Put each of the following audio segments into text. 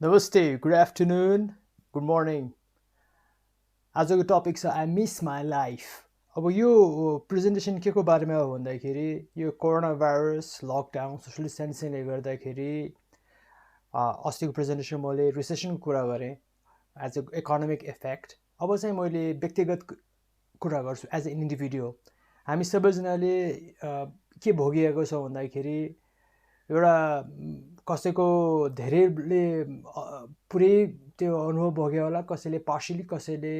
Namaste, good afternoon, good morning. आजको topic छ I miss my life. अब यो प्रेजेन्टेसन के को बारेमा हो भन्दाखेरि यो कोरोना भाइरस लकडाउन सोसियल डिस्टेन्सिङले गर्दाखेरि अस्तिको प्रेजेन्टेसन मैले रिसेसनको कुरा गरेँ एज अ इकोनोमिक इफेक्ट। अब चाहिँ मैले व्यक्तिगत कुरा गर्छु एज अ इन्डिभिजुअल। हामी सबैजनाले के भोगिएको छौँ भन्दाखेरि एउटा कसैको धेरैले पुरै त्यो अनुभव भोग्यो होला, कसैले पार्सियली, कसैले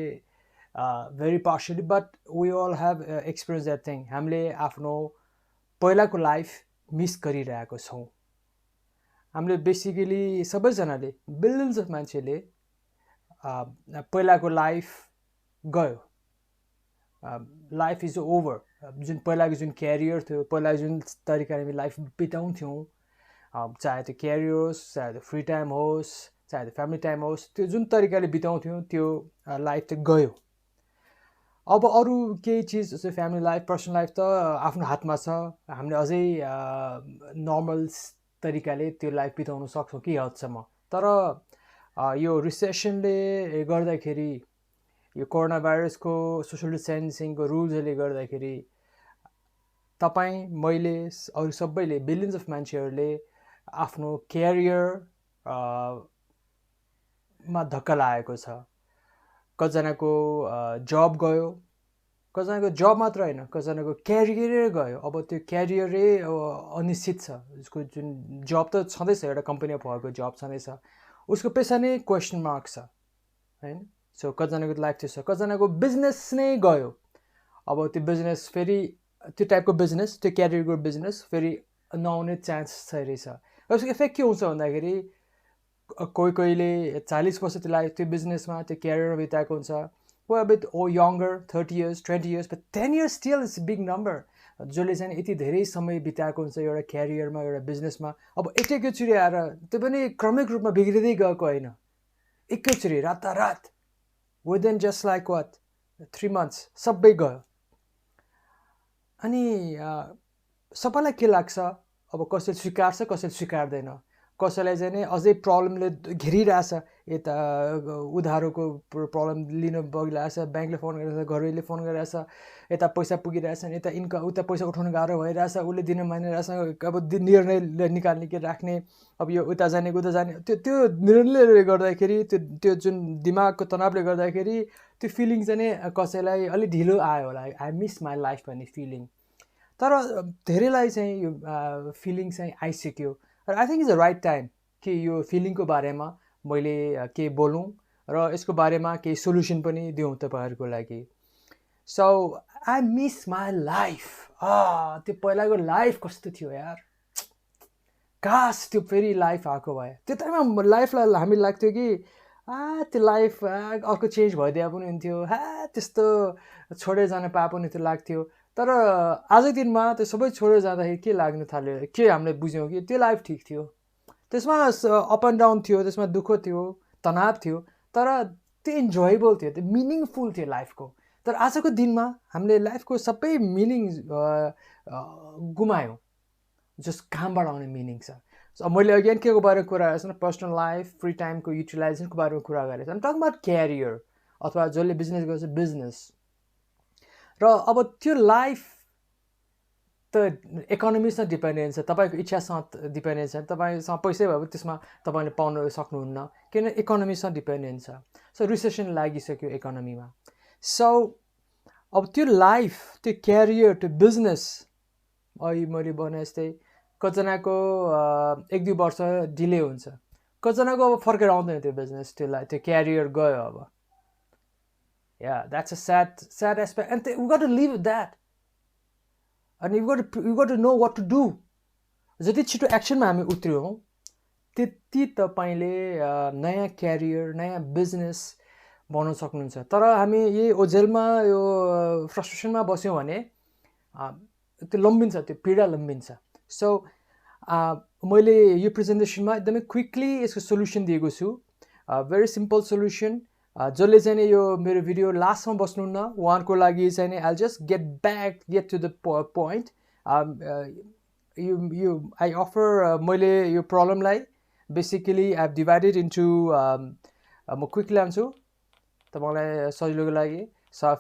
very partially, but we all have experience that thing. हामीले आफ्नो पहिलाको लाइफ मिस गरिरहेको छौँ। हामीले बेसिकली सबैजनाले बिलियन्स अफ मान्छेले पहिलाको लाइफ गयो, लाइफ इज ओभर। जुन पहिलाको जुन क्यारियर थियो, पहिला जुन तरिकाले हामी लाइफ बिताउँथ्यौँ, चाहे त्यो क्यारियर होस्, चाहे त्यो फ्री टाइम होस्, चाहे त्यो फ्यामिली टाइम होस्, त्यो जुन तरिकाले बिताउँथ्यौँ त्यो लाइफ त गयो। अब अरू केही चिज जस्तै फ्यामिली लाइफ, पर्सनल लाइफ त आफ्नो हातमा छ। हामीले अझै नर्मल तरिकाले त्यो लाइफ बिताउन सक्छौँ कि हदसम्म। तर यो रिसेसनले गर्दाखेरि, यो कोरोना भाइरसको सोसियल डिस्टेन्सिङको रुल्सहरूले गर्दाखेरि तपाईँ, मैले, अरू सबैले, बिलियन्स अफ मान्छेहरूले आफ्नो क्यारियर मा धक्का लागेको छ। कतिजनाको जब गयो, कतिजनाको जब मात्र होइन, कतिजनाको क्यारियरै गयो। अब त्यो क्यारियरै अनिश्चित छ। उसको जुन जब त छँदैछ, एउटा कम्पनीमा भएको जब छँदैछ, उसको पेसा नै क्वेसन मार्क छ, होइन। सो कतिजनाको लाइफ त्यो छ। कतिजनाको बिजनेस नै गयो। अब त्यो बिजनेस फेरि त्यो टाइपको बिजनेस, त्यो क्यारियरको बिजनेस फेरि नआउने चान्स छ रहेछ। उसको इफेक्ट के हुन्छ भन्दाखेरि कोही कोहीले 40 वर्ष त्यो लाइफ त्यो बिजनेसमा, त्यो क्यारियरमा बिताएको हुन्छ। कोही अब younger 30 years 20 years, but 10 years still is big number. जसले चाहिँ यति धेरै समय बिताएको हुन्छ एउटा क्यारियरमा, एउटा बिजनेसमा। अब एकैचोटि आएर, त्यो पनि क्रमिक रूपमा बिग्रिँदै गएको होइन, एकैचोटि रातारात within just like what 3 months सबै गयो। अनि सबैलाई के लाग्छ, अब कसैले स्वीकार्छ, कसैले स्वीकार्दैन। कसैलाई चाहिँ नि अझै प्रब्लमले घेरिरहेछ, यता उधारोको प्रब्लम लिन बगिरहेछ, ब्याङ्कले फोन गरिरहेछ, घरैले फोन गरिरहेछ, यता पैसा पुगिरहेछ, यता इन्कम, उता पैसा उठाउनु गाह्रो भइरहेछ, उसले दिन मानिरहेछ। अब निर्णय निकाल्ने कि राख्ने, अब यो उता जाने उता जाने, त्यो निर्णयले गर्दाखेरि, त्यो जुन दिमागको तनावले गर्दाखेरि त्यो फिलिङ चाहिँ नि कसैलाई अलिक ढिलो आयो होला, आई मिस माई लाइफ भन्ने फिलिङ। तर धेरैलाई चाहिँ यो फिलिङ चाहिँ आइसक्यो। र I think is the right time कि यो फिलिङको बारेमा मैले केही बोलौँ र यसको बारेमा केही सोल्युसन पनि दिउँ तपाईँहरूको लागि। So I miss my life. त्यो पहिलाको लाइफ कस्तो थियो यार, काश त्यो फेरि लाइफ आएको भए। त्यो टाइममा लाइफलाई हामी लाग्थ्यो कि त्यो लाइफ अर्को चेन्ज भइदिए पनि हुन्थ्यो, त्यस्तो छोडेर जान पाए पनि त्यो लाग्थ्यो। तर आजको दिनमा त्यो सबै छोडेर जाँदाखेरि के लाग्न थाल्यो, के हामीले बुझ्यौँ कि त्यो लाइफ ठिक थियो। त्यसमा अप एन्ड डाउन थियो, त्यसमा दुःख थियो, तनाव थियो, तर त्यो इन्जोयबल थियो, त्यो मिनिङफुल थियो लाइफको। तर आजको दिनमा हामीले लाइफको सबै मिनिङ गुमायौँ, जस्ट कामबाट आउने मिनिङ छ। सो मैले अगेन के को बारेमा कुरा गरेको छु, पर्सनल लाइफ, फ्री टाइमको युटिलाइजेसनको बारेमा कुरा गरेको छु। अनि टक अबाउट क्यारियर, अथवा जसले बिजनेस गर्छ बिजनेस। र अब त्यो लाइफ त इकोनोमीसँग डिपेन्डेन्ट छ, तपाईँको इच्छासँग डिपेन्डेन्ट छ। तपाईँसँग पैसै भयो भने त्यसमा तपाईँले पाउन सक्नुहुन्न, किन इकोनोमीसँग डिपेन्डेन्ट छ। सो रिसेसन लागिसक्यो इकोनोमीमा। सो अब त्यो लाइफ, त्यो क्यारियर, त्यो बिजनेस, अहिले मैले भने जस्तै कतिजनाको 1-2 वर्ष डिले हुन्छ, कतिजनाको अब फर्केर आउँदैन त्यो बिजनेस, त्यो क्यारियर गयो। अब that's a sad aspect, and we got to live with that, अनि you got to know what to do. जति छिटो एक्सनमा हामी उत्रियौँ त्यति तपाईँले नयाँ क्यारियर, नयाँ बिजनेस बनाउन सक्नुहुन्छ। तर हामी यही ओझेलमा, यो फ्रस्ट्रेसनमा बस्यौँ भने त्यो लम्बिन्छ, त्यो पीडा लम्बिन्छ। सो मैले यो प्रेजेन्टेसनमा एकदमै क्विकली यसको सोल्युसन दिएको छु, भेरी सिम्पल सोल्युसन। जसले चाहिँ नि यो मेरो भिडियो लास्टमा बस्नुहुन्न, उहाँको लागि चाहिँ नि I just get to the point. I offer, मैले यो प्रब्लमलाई basically I have divided into म क्विकली लान्छु तपाईँलाई सजिलोको लागि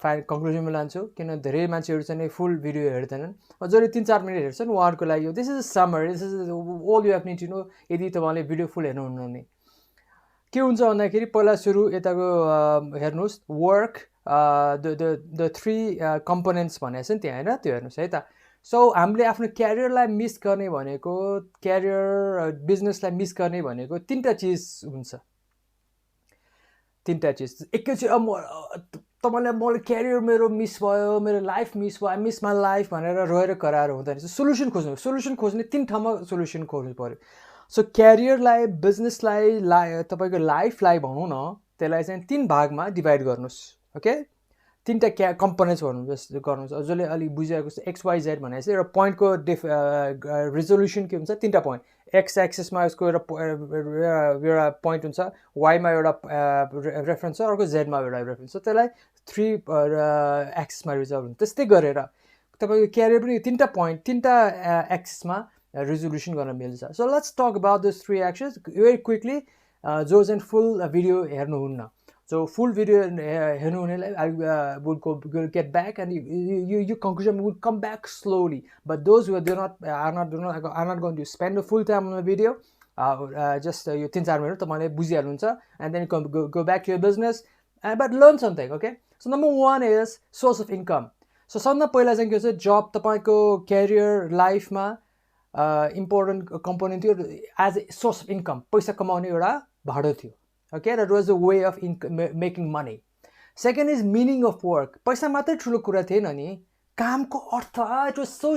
फाइन कन्क्लुजनमा लान्छु किन धेरै मान्छेहरू चाहिँ फुल भिडियो हेर्दैनन् जसले 3-4 मिनट हेर्छन् उहाँहरूको लागि this is summary this is all you have need to know यदि तपाईँले भिडियो फुल हेर्नुहुन्न भने के हुन्छ भन्दाखेरि पहिला सुरु यताको हेर्नुहोस् वर्क द 3 कम्पोनेन्ट्स भनेको छ नि त्यहाँ होइन त्यो हेर्नुहोस् है त सो हामीले आफ्नो क्यारियरलाई मिस गर्ने भनेको क्यारियर बिजनेसलाई मिस गर्ने भनेको 3टा चिज हुन्छ 3टा चिज एकैचोटि तपाईँलाई मैले क्यारियर मेरो मिस भयो मेरो लाइफ मिस भयो आई मिस माई लाइफ भनेर रोएर कराएर हुँदैन सोल्युसन खोज्ने 3 ठाउँमा सोल्युसन खोज्नु पऱ्यो सो क्यारियरलाई बिजनेसलाई तपाईँको लाइफलाई भनौँ न त्यसलाई चाहिँ 3 भागमा डिभाइड गर्नुहोस् ओके 3टा कम्पोनेन्ट्स गर्नुहोस् जसले अलिक बुझिरहेको छ XYZ भनेको चाहिँ एउटा पोइन्टको रिजोल्युसन के हुन्छ 3टा पोइन्ट एक्स एक्सिसमा यसको एउटा पोइन्ट हुन्छ वाइमा एउटा रेफरेन्स छ अर्को जेडमा एउटा रेफरेन्स छ त्यसलाई 3 एक्सिसमा रिजल्भ हुन्छ त्यस्तै गरेर तपाईँको क्यारियर पनि 3टा एक्सिसमा रिजोल्युसन गर्न मिल्छ so let's talk about this 3 axis very quickly जो चाहिँ फुल भिडियो हेर्नुहुन्न सो फुल भिडियो हेर्नुहुनेलाई I will get back and you conclusion will come back slowly but those who are not going to spend the full time on the video just यो 3-4 minute तपाईँले बुझिहाल्नुहुन्छ and then you go back to your business but learn something okay so number 1 is source of income so सबभन्दा पहिला चाहिँ के हुन्छ जब तपाईँको career लाइफमा important component थियो as a source of income पैसा कमाउने एउटा भाडो थियो okay that was a way of making money second is meaning of work पैसा मात्रै ठुलो कुरा थिएन नि कामको अर्थ इट वाज सो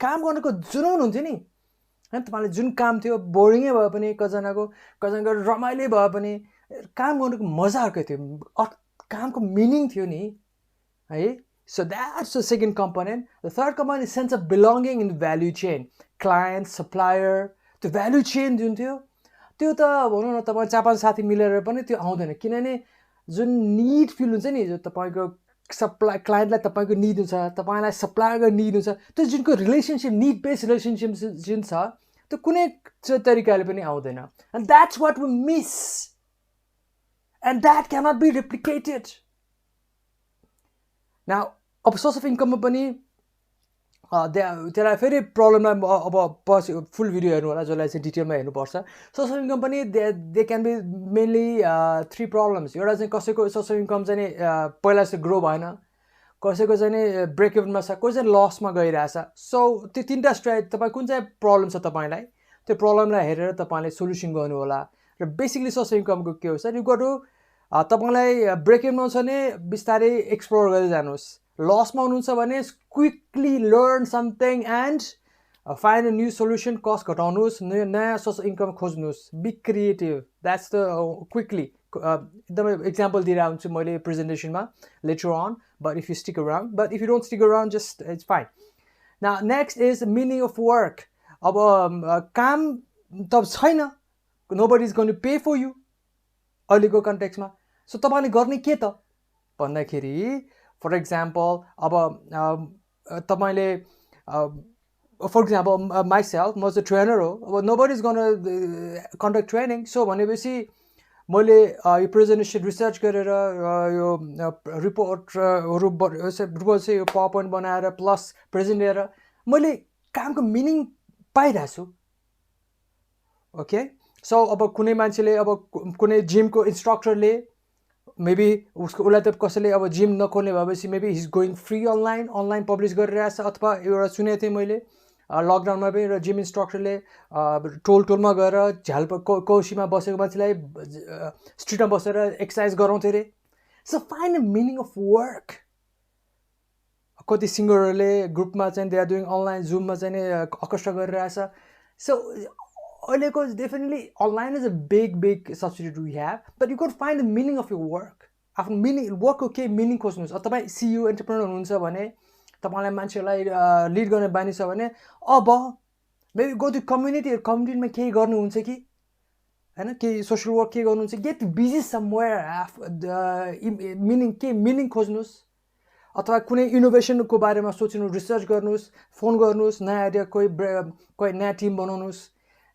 काम गर्नको जुनून हुन्थ्यो नि हैन तपाईले जुन काम थियो बोरिङै भए पनि कजनाको रमाइलो भए पनि काम गर्नुको मजा अर्कै थियो कामको मिनिङ थियो नि है so that's the second component the third component is sense of belonging in the value chain client supplier the value chain जुन थियो त्यो त भनौँ न तपाईँ 4-5 साथी मिलेर पनि त्यो आउँदैन किनभने जुन निड फिल हुन्छ नि जो तपाईँको क्लाइन्टलाई तपाईँको निड हुन्छ तपाईँलाई सप्लायरको निड हुन्छ त्यो जुनको रिलेसनसिप निड बेस्ड रिलेसनसिप जुन छ त्यो कुनै तरिकाले पनि आउँदैन and that's what we miss and that cannot be replicated now अब सोर्स अफ इन्कममा पनि त्यसलाई फेरि प्रब्लमलाई अब पछि फुल भिडियो हेर्नु होला जसलाई चाहिँ डिटेलमा हेर्नुपर्छ सोर्स अफ इन्कम पनि they can be mainly 3 problems एउटा चाहिँ कसैको सोर्स अफ इन्कम चाहिँ पहिला जस्तो ग्रो भएन कसैको चाहिँ ब्रेक इभनमा छ कोही चाहिँ लसमा गइरहेछ सो त्यो 3टा स्ट्राइट तपाईँ कुन चाहिँ प्रब्लम छ तपाईँलाई त्यो प्रब्लमलाई हेरेर तपाईँले सोल्युसन गर्नु होला र बेसिकली सोर्स अफ इन्कमको के हो सर यु गट टु तपाईँलाई ब्रेक इभनमा छ भने बिस्तारै एक्सप्लोर गर्दै जानुहोस् लसमा हुनुहुन्छ भने quickly learn something and find a new solution cost घटाउनुहोस् नयाँ सोर्स अफ इन्कम खोज्नुहोस् be creative that's the quickly एकदमै इक्जाम्पल दिएर आउँछु मैले प्रेजेन्टेसनमा later on but if you stick around but if you don't stick around just it's fine now next is meaning of work अब काम त छैन nobody is going to pay for you अहिलेको कन्टेक्समा सो तपाईँले गर्ने के त भन्दाखेरि फर इक्जाम्पल अब तपाईँले फर इक्जाम्पल माइसेल्फ म चाहिँ ट्रेनर हो अब nobody is going to conduct training so भनेपछि मैले यो प्रेजेन्टेसन रिसर्च गरेर यो रिपोर्टहरू चाहिँ यो पावर पोइन्ट बनाएर प्लस प्रेजेन्ट लिएर मैले कामको मिनिङ पाइरहेको छु ओके सो अब कुनै मान्छेले अब कुनै जिमको इन्स्ट्रक्टरले मेबी उसलाई त कसैले अब जिम नखोल्ने भएपछि मेबी हिज गोइङ फ्री अनलाइन पब्लिस गरिरहेछ अथवा एउटा सुनेको थिएँ मैले लकडाउनमा पनि एउटा जिम इन्स्ट्रक्टरले टोलमा गएर कौशीमा बसेको मान्छेलाई स्ट्रिटमा बसेर एक्सर्साइज गराउँथे अरे so find a meaning of work कति सिङ्गरहरूले ग्रुपमा चाहिँ दे आर डुइङ अनलाइन जुममा चाहिँ आकर्षण गरिरहेछ सो अहिलेको definitely online is a big substitute we have but you can find the meaning of your work आफ्नो मिनिङ वर्कको केही मिनिङ खोज्नुहोस् तपाईँ सिइओ एन्टरप्रेनर हुनुहुन्छ भने तपाईँलाई मान्छेहरूलाई लिड गर्ने बानी छ भने अब मेबी गो टु कम्युनिटीमा केही गर्नुहुन्छ कि हैन केही सोसल वर्क के गर्नुहुन्छ गेट बिजी समवेयर मिनिङ खोज्नुहोस् अथवा कुनै इनोभेसनको बारेमा सोच्नु रिसर्च गर्नुहोस् फोन गर्नुहोस् नयाँ आइडिया कोही नयाँ टिम बनाउनुहोस्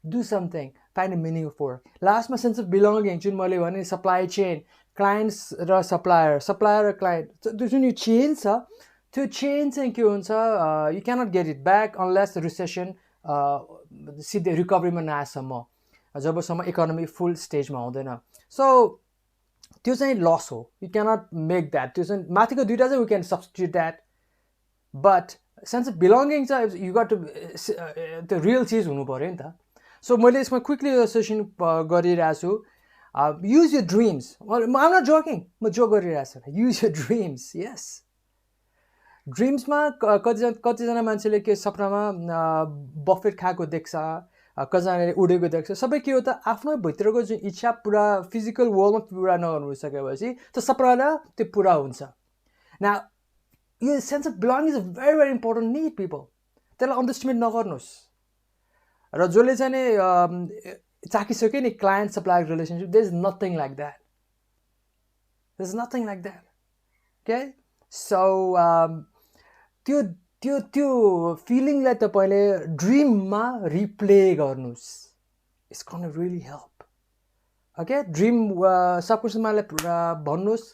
do something find a meaningful work. लास्टमा सेन्स अफ बिलोङिङ जुन मैले भने सप्लाई चेन क्लाइन्ट्स र सप्लायर र क्लाइन्ट त्यो जुन यो चेन छ त्यो चेन चाहिँ के हुन्छ you cannot get it back unless recession सिधै रिकभरीमा नआएसम्म जबसम्म इकोनोमी फुल स्टेजमा हुँदैन सो त्यो चाहिँ लस हो यु क्यानट मेक द्याट त्यो चाहिँ माथिको दुइटा चाहिँ we can substitute that but sense of belonging चाहिँ यु गट टु त्यो रियल चिज हुनु पऱ्यो नि त सो मैले यसमा क्विकली सेसन गरिरहेको छु use your dreams I'm not joking म जोक गरिरहेको छु युज यर ड्रिम्स यस ड्रिम्समा कतिजना मान्छेले के सपनामा बफेट खाएको देख्छ कतिजनाले उडेको देख्छ सबै के हो त आफ्नो भित्रको जुन इच्छा पुरा फिजिकल वर्ल्डमा पुरा नगर्नु सकेपछि त्यो सपना त्यो पुरा हुन्छ न यो sense of belong is a very very important need people त्यसलाई अन्डरस्टिमेट नगर्नुहोस् र जसले चाहिँ नि चाखिसक्यो नि client supplier relationship there is nothing like that there is nothing like that okay so त्यो त्यो त्यो फिलिङलाई तपाईँले ड्रिममा रिप्ले गर्नुहोस् it's can really help okay dream सबकन्सियसमाईलाई भन्नुहोस्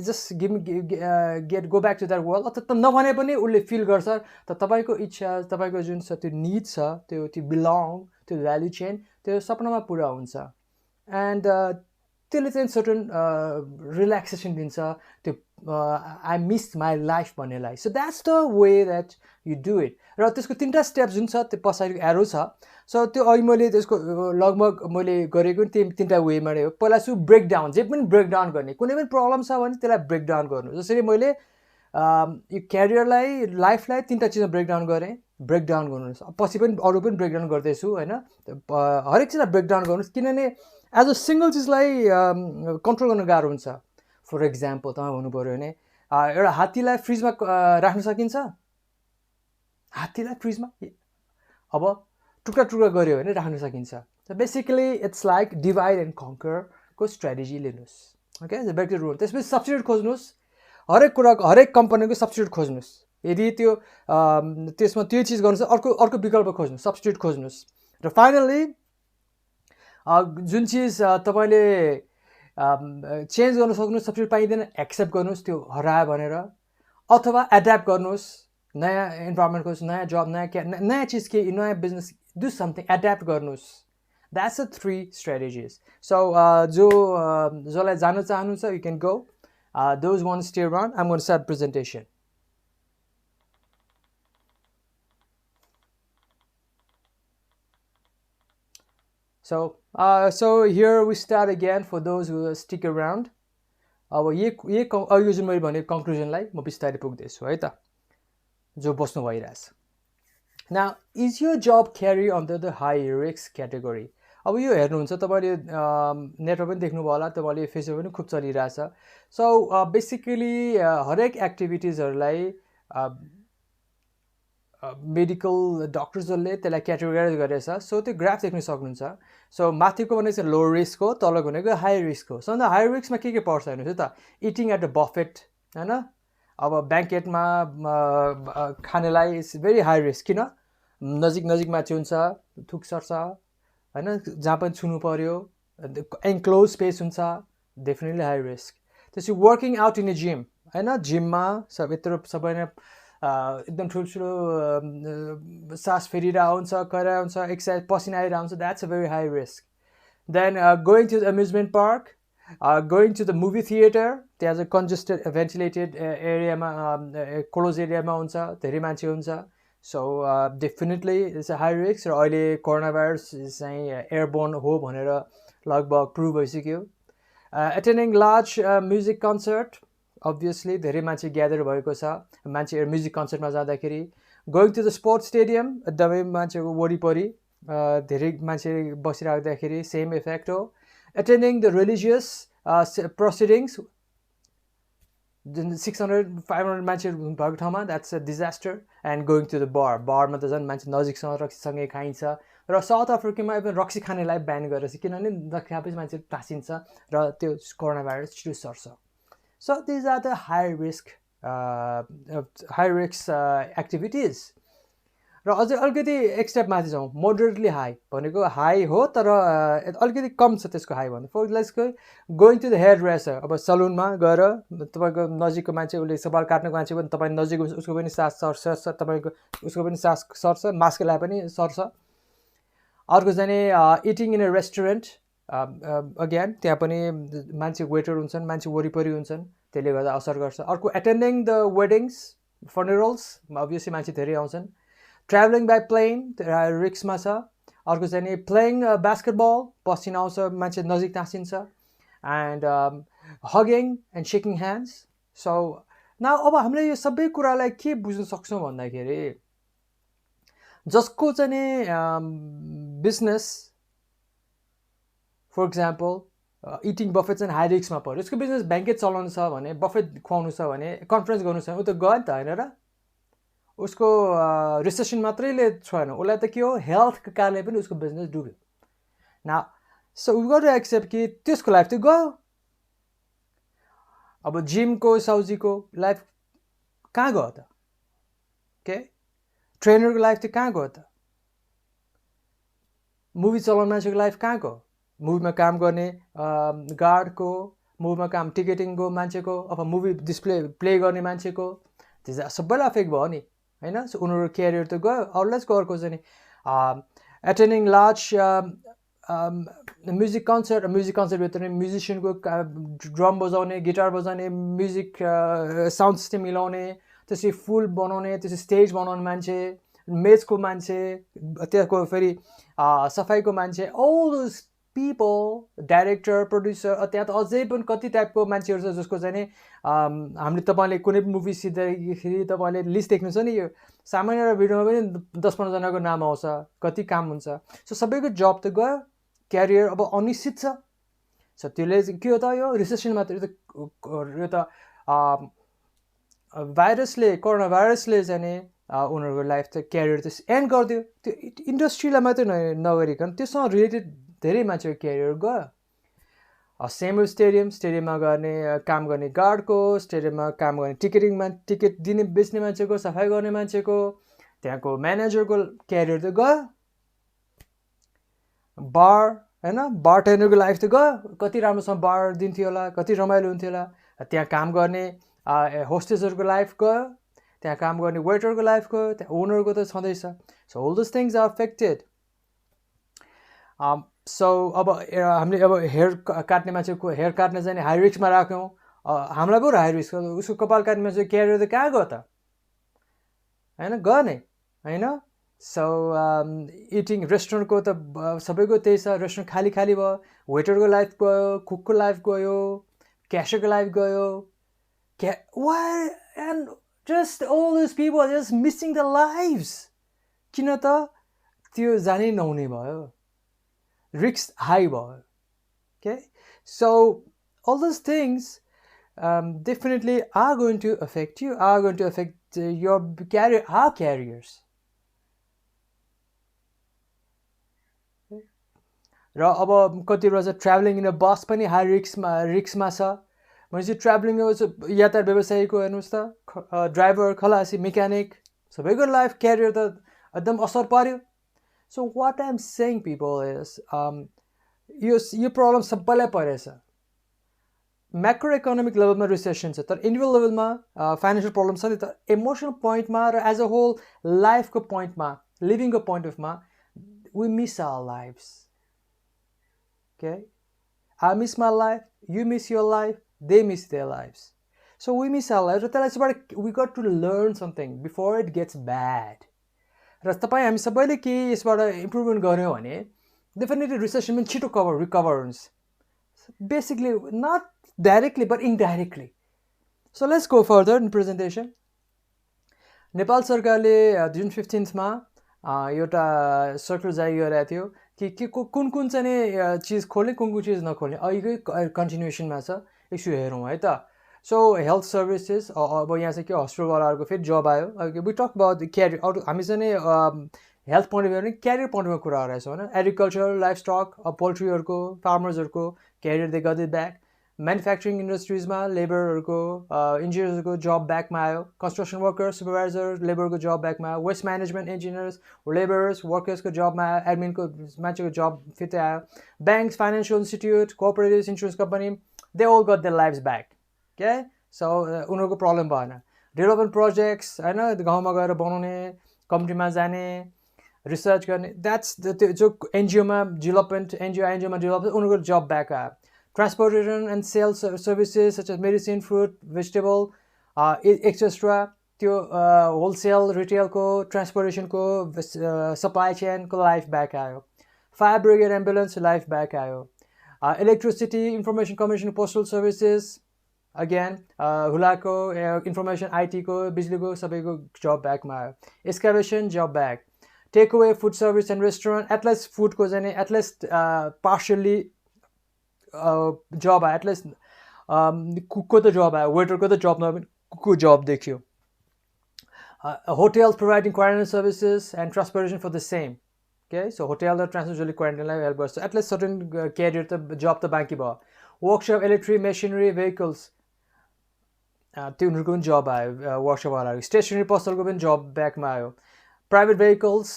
just get go back to that world अथवा नभने पनि उसले फिल गर्छ त तपाईँको इच्छा तपाईँको जुन छ त्यो निड छ त्यो बिलोङ त्यो भ्याल्यु चेन त्यो सपनामा पुरा हुन्छ एन्ड त्यसले चाहिँ सर्टन रिल्याक्सेसन दिन्छ त्यो आई मिस माई लाइफ भन्नेलाई so that's the way that you do it र त्यसको तिनवटा स्टेप जुन छ त्यो पछाडिको एरो छ सो त्यो अहिले मैले त्यसको लगभग मैले गरेको तिनवटा वेमा हो पहिला सु ब्रेक डाउन जे पनि ब्रेक डाउन गर्ने कुनै पनि प्रब्लम छ भने त्यसलाई ब्रेक डाउन गर्नु जसरी मैले यो क्यारियरलाई लाइफलाई तिनवटा चिजमा ब्रेक डाउन गरेँ ब्रेक डाउन गर्नुहोस् पछि पनि अरू पनि ब्रेक डाउन गर्दैछु होइन हरेक चिजलाई ब्रेक डाउन गर्नुहोस् किनभने एज अ सिङ्गल चिजलाई कन्ट्रोल गर्न गाह्रो हुन्छ फर इक्जाम्पल तपाईँ भन्नु पऱ्यो भने एउटा हात्तीलाई फ्रिजमा राख्न सकिन्छ हात्तीलाई फ्रिजमा अब टुक्रा टुक्रा गऱ्यो भने राख्न सकिन्छ so basically it's like divide and कन्करको स्ट्राटेजी लिनुहोस् ओके ब्याक टु रुल त्यसपछि सब्स्टिट्युट खोज्नुहोस् हरेक कुराको हरेक कम्पनीको सब्स्टिट्युट खोज्नुहोस् यदि त्यो त्यसमा त्यो चिज गर्नुहोस् अर्को विकल्प खोज्नुहोस् सब्स्टिट्युट खोज्नुहोस् र फाइनल्ली जुन चिज तपाईँले चेन्ज गर्न सक्नुहोस् सब्स्टिट्युट पाइँदैन एक्सेप्ट गर्नुहोस् त्यो हरायो भनेर अथवा एड्याप्ट गर्नुहोस् नयाँ इन्भाइरोमेन्ट खोज्नुहोस् नयाँ जब नयाँ चिज के नयाँ बिजनेस डु समथिङ एड्याप्ट गर्नुहोस् द्याट्स द 3 स्ट्राटेजिज सो जसलाई जान चाहनुहुन्छ you can go those ones stay around. I'm going to start presentation. So here we start again for those who stick around. अब यो जुन मैले भने कन्क्लुजनलाई म बिस्तारै पुग्दैछु है त जो बस्नु भइरहेछ Now is your job carry under the high risk category? अब यो हेर्नुहुन्छ तपाईँले नेटमा पनि देख्नुभयो होला तपाईँले फेसबुक पनि खुब चलिरहेछ सो बेसिकली हरेक एक्टिभिटिजहरूलाई मेडिकल डक्टर्सहरूले त्यसलाई क्याटेगोराइज गरेछ सो त्यो ग्राफ देख्न सक्नुहुन्छ सो माथिको भनेको चाहिँ लो रिस्क हो तलको भनेको हाई रिस्क हो सो अन्त हाई रिस्कमा के पर्छ हेर्नुहोस् त इटिङ एट अ बफेट होइन अब ब्याङ्केटमा खानेलाई इट्स भेरी हाई रिस्क किन नजिकमा चाहिँ हुन्छ थुक सर्छ होइन जहाँ पनि छुनु पर्यो एन्क्लोज स्पेस हुन्छ डेफिनेटली हाई रिस्क त्यसपछि working out in a gym होइन जिममा यत्रो सबैले एकदम ठुल्ठुलो सास फेरिरहेको हुन्छ गरिरहेको हुन्छ एक्सर्साइज पसिना आइरहेको हुन्छ that's a very high risk then going to the amusement park going to the movie theatre त्यहाँ चाहिँ कन्जेस्टेड भेन्टिलेटेड एरियामा क्लोज एरियामा हुन्छ धेरै मान्छे हुन्छ so definitely it's a high risk र अहिले कोरोना भाइरस चाहिँ एयरबोर्न हो भनेर लगभग प्रुभ भइसक्यो attending large music concert obviously धेरै मान्छे ग्यादर भएको छ मान्छे म्युजिक कन्सर्टमा जाँदाखेरि going to the sports stadium एकदमै मान्छेको वरिपरि धेरै मान्छे बसिराख्दाखेरि सेम इफेक्ट हो एटेन्डिङ द रिलिजियस प्रोसिडिङ्स जुन 600-500 मान्छे भएको ठाउँमा that's a disaster and going to the बारमा त झन् मान्छे नजिकसँग रक्सीसँगै खाइन्छ र साउथ अफ्रिकामा even रक्सी खानेलाई ब्यान गरेछ किनभने नखाएपछि मान्छे टाँसिन्छ र त्यो कोरोना भाइरस छिटो सर्छ So these are the high risk activities. र अझै अलिकति एक स्टेप माथि जाउँ, मोडरेटली हाई भनेको हाई हो तर अलिकति कम छ त्यसको हाई भन्नु। For let's going to the hairdresser, अब सलुनमा गएर तपाईँको नजिकको मान्छे उसले सवाल काट्नको मान्छे पनि तपाईँ नजिक उसको पनि सास सर्छ, तपाईँको उसको पनि सास सर्छ, मास्कलाई पनि सर्छ। अर्को चाहिँ eating in a restaurant, again त्यहाँ पनि मान्छे वेटर हुन्छन्, मान्छे वरिपरि हुन्छन्, त्यसले गर्दा असर गर्छ। अर्को एटेन्डिङ द वेडिङ्स फनरल्स, अभियसली मान्छे धेरै आउँछन्। ट्राभलिङ बाई प्लेन रिक्समा छ। अर्को चाहिँ नि प्लेइङ बास्केटबल, पसिना आउँछ, मान्छे नजिक टाँसिन्छ। And hugging and shaking hands. So अब हामीले यो सबै कुरालाई के बुझ्न सक्छौँ भन्दाखेरि जसको चाहिँ नि business for example eating buffet चाहिँ हाई रिक्समा पऱ्यो, उसको बिजनेस ब्याङ्केट चलाउनु छ भने, बफेट खुवाउनु छ भने, कन्फरेन्स गर्नु छ भने ऊ त गयो नि त, होइन र? उसको रिसेसन मात्रैले छैन, उसलाई त के हो, हेल्थको कारणले पनि उसको बिजनेस डुब्यो। न so we got to accept कि त्यसको लाइफ त गयो। अब जिमको साउजीको लाइफ कहाँ गयो त? के ट्रेनरको लाइफ त कहाँ गयो त? मुभी चलाउने मान्छेको लाइफ कहाँ गयो? मुभीमा काम गर्ने गार्डको, मुभीमा काम टिकेटिङको मान्छेको, अथवा मुभी प्ले गर्ने मान्छेको, त्यो सबैलाई अफेक्ट भयो नि, होइन? सो उनीहरू क्यारियर त गयो। अरूलाई चाहिँ अर्को चाहिँ नि एटेन्डिङ लार्ज म्युजिक कन्सर्टभित्र नै म्युजिसियनको ड्रम बजाउने, गिटार बजाउने, म्युजिक साउन्ड सिस्टम मिलाउने, त्यसै फुल बनाउने, त्यसै स्टेज बनाउने मान्छे, मेजको मान्छे, त्यहाँको फेरि सफाइको मान्छे, all those people, director, producer, त्यहाँ त अझै पनि कति टाइपको मान्छेहरू छ जसको चाहिँ नि हामीले तपाईँले कुनै पनि मुभी सिक्दाखेरि तपाईँले लिस्ट देख्नुहुन्छ नि, यो सामान्य भिडियोमा पनि 10-15 जनाको नाम आउँछ, कति काम हुन्छ। सो सबैको जब त गयो, क्यारियर अब अनिश्चित छ। सो त्यसले के हो त, यो रिसेसन मात्र, यो त भाइरसले, कोरोना भाइरसले चाहिँ नि उनीहरूको लाइफ त क्यारियर त एन्ड गरिदियो। त्यो इन्डस्ट्रीलाई मात्रै नगरिकन त्योसँग रिलेटेड धेरै मान्छेको क्यारियर गयो। सेम स्टेडियममा गर्ने काम गर्ने गार्डको, स्टेडियममा काम गर्ने टिकट दिने बेच्ने मान्छेको, सफाइ गर्ने मान्छेको, त्यहाँको म्यानेजरको क्यारियर त गयो। बार, होइन, बारटेन्डरको लाइफ त गयो, कति राम्रोसँग बार दिन्थ्यो होला, कति रमाइलो हुन्थ्यो होला। त्यहाँ काम गर्ने होस्टेसहरूको लाइफ गयो, त्यहाँ काम गर्ने वेटरको लाइफ गयो, त्यहाँ ओनरको त छँदैछ। So all those things are affected. So अब हामीले अब हेयर काट्ने मान्छेको हेयर काट्ने चाहिँ हाई रिस्कमा राख्यौँ, हामीलाई पो हाई रिस्क, उसको कपाल काट्ने मान्छेको क्यारियर त कहाँ गयो त, होइन? गयो नै, होइन? सो इटिङ रेस्टुरेन्टको त सबैको त्यही छ, रेस्टुरेन्ट खाली भयो, वेटरको लाइफ गयो, कुकको लाइफ गयो, क्यासियरको लाइफ गयो, why and just all those people are just missing their lives. किन त त्यो जानै नहुने भयो, रिस्क हाई भयो। Okay, so all those things definitely are going to affect you, are going to affect your career, our careers. र अब कतिवटा चाहिँ ट्राभलिङ इन अ बस पनि हाई रिस्कमा छ। भनेपछि ट्राभलिङ यातायात व्यवसायीको हेर्नुहोस् त, ड्राइभर, खलासी, मेकानिक, सबैको लाइफ क्यारियर त एकदम असर पर्यो। So what I am saying people is यो प्रब्लम सबैलाई परेछ। म्याक्रो इकोनोमिक लेभलमा रिसेसन छ, तर इन्डिभिजुअल लेभलमा फाइनेन्सियल प्रब्लम छ नि, त इमोसनल पोइन्टमा र एज अ होल लाइफको पोइन्टमा, लिभिङको पोइन्ट अफमा we miss our lives. Okay, I miss my life, you miss your life, they miss their lives. So we miss our lives. We got to learn something before it gets bad. र तपाईँ हामी सबैले के यसबाट improvement गऱ्यौँ भने definitely recession पनि छिटो रिकभर हुन्छ। Basically not directly but indirectly. So let's go further in presentation. Nepal सरकारले जुन 15मा एउटा सर्कुलर जारी गरेको थियो कि कुन चाहिँ चिज खोल्ने, कुन चिज नखोल्ने, अहिलेकै कन्टिन्युएसनमा छ। एकछिन हेरौँ है त। सो हेल्थ सर्भिसेस, अब यहाँ चाहिँ के हस्पिटलवालाहरूको फेरि जब आयो। वी टक अबाउट क्यारियर, अरू हामी चाहिँ हेल्थ पोइन्ट अफ भ्यू भने क्यारियर पोइन्ट अफ कुरा गरिरहेछौँ, होइन? एग्रिकल्चर, लाइफ स्टक, पोल्ट्रीहरूको, फार्मर्सहरूको career they got it back. Manufacturing इन्डस्ट्रिजमा लेबरहरूको इन्जिनियर्सहरूको जब ब्याकमा आयो कन्स्ट्रक्सन वर्कर्स सुपरभाइजर लेबरको जब ब्याकमा आयो वेस्ट म्यानेजमेन्ट इन्जिनियर्स लेबरर्स वर्कर्सको जबमा आयो एडमिनको मान्छेको जब फिर्तै आयो banks financial institute cooperative insurance company they all got their lives back क्या सो उनीहरूको प्रब्लम भएन डेभलपमेन्ट प्रोजेक्ट्स होइन गाउँमा गएर बनाउने कम्पनीमा जाने रिसर्च गर्ने द्याट्स त्यो जो एनजिओमा एनजिओमा डेभलप उनीहरूको जब ब्याक आयो transportation and sales services such as medicine, fruit, vegetable, etc. त्यो wholesale, retail को, transportation को, supply chain को life back आयो. Fire brigade ambulance life back आयो. Electricity, information communication, postal services, again, हुलाको information IT को, बिजुली को सबैको job back मा आयो. Excavation job back. Takeaway food service and restaurant, at least food को जाने, at least partially जब आयो एटलिस्ट कुकको त जब आयो वेटरको त जब नभए कुकको जब देखियो hotels providing quarantine services and transportation for the same okay so hotel र ट्रान्सपोर्टले क्वारेन्टाइनलाई हेल्प गर्छ एटलिस्ट सर्टेन क्यारियर त जब त बाँकी भयो वर्कसप इलेक्ट्रिक मेसिनरी भेहिकल्स त्यो उनीहरूको पनि जब आयो वर्कसपवालाहरू स्टेसनरी पसलको पनि जब ब्याकमा आयो प्राइभेट भेहिकल्स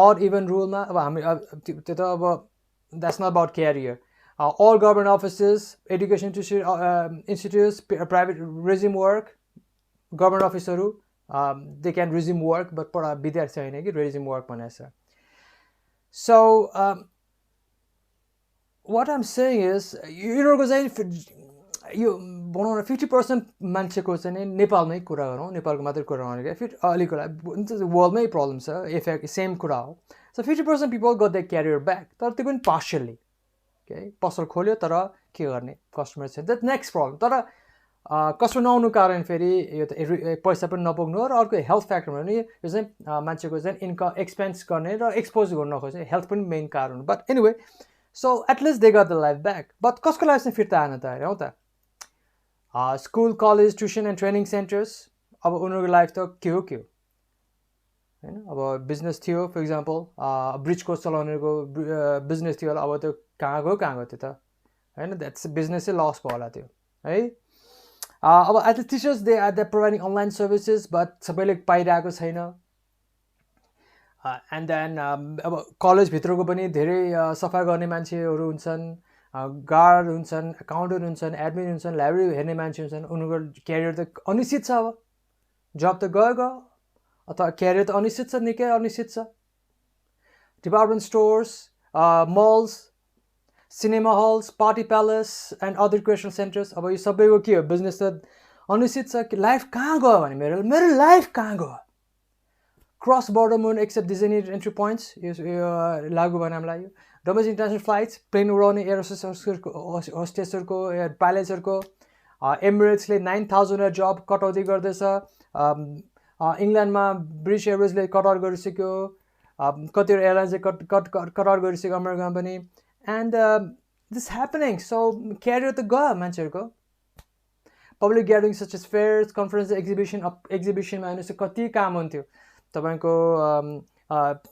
अर इभन रुलमा अब हामी त्यो त अब that's not about career all government offices, education institutes, private resume work, government officer they can resume work, but for विद्यार्थी होइन कि resume work भनेको छ. So what I'm saying is यिनीहरूको चाहिँ यो बनाउन 50% मान्छेको चाहिँ नेपालमै कुरा गरौँ नेपालको मात्रै कुरा गर्ने क्या अलिक वर्ल्डमै प्रब्लम छ इफेक्ट सेम कुरा हो so 50% people got their career back तर त्यो पनि partially okay पसल खोल्यो तर के गर्ने कस्टमर छैन द्याट नेक्स्ट प्रब्लम तर कस्टमर नआउनु कारण फेरि यो त पैसा पनि नपुग्नु र अर्को हेल्थ फ्याक्टर भने यो चाहिँ मान्छेको चाहिँ इन्कम एक्सपेन्स गर्ने र एक्सपोज गर्न नखोज्ने हेल्थ पनि मेन कारण हो but anyway so at least they got the life back but कसको लाइफ चाहिँ फिर्ता आएन त हेरौँ त school college tuition and training centres अब उनीहरूको लाइफ त के हो होइन अब बिजनेस थियो फर इक्जाम्पल ब्रिजको चलाउनेको बिजनेस थियो होला अब त्यो कहाँ गयो त्यो त होइन द्याट्स बिजनेसै लस भयो होला त्यो है अब as a teachers they are the providing online services but सबैले पाइरहेको छैन एन्ड देन अब कलेजभित्रको पनि धेरै सफा गर्ने मान्छेहरू हुन्छन् गार्ड हुन्छन् एकाउन्टेन्ट हुन्छन् एडमिन हुन्छन् लाइब्रेरी हेर्ने मान्छे हुन्छन् उनीहरूको क्यारियर त अनिश्चित छ अब जब त गयो अथवा क्यारियर त अनिश्चित छ निकै अनिश्चित छ department stores mulls cinema hulls party palace and other recreational centres अब यो सबैको के हो बिजनेस त अनिश्चित छ कि लाइफ कहाँ गयो भने मेरो लाइफ कहाँ गयो cross border movement except designated entry points यो लागु भएन हामीलाई यो डोमेस्टिक इन्टरनेसनल फ्लाइट्स प्लेन उडाउने एयर होस्टेसहरूको पाइलट्सहरूको एमिरेट्सले 9,000 जब कटौती गर्दैछ इङ्ल्यान्डमा ब्रिटिस एयरवेजले कट आउट गरिसक्यो कतिवटा एयरलाइन्सले कट आउट गरिसक्यो अमेरिकामा पनि and this happening so career त गयो मान्छेहरूको public gathering such as fairs conference एक्जिबिसनमा हेर्नुहोस् कति काम हुन्थ्यो तपाईँको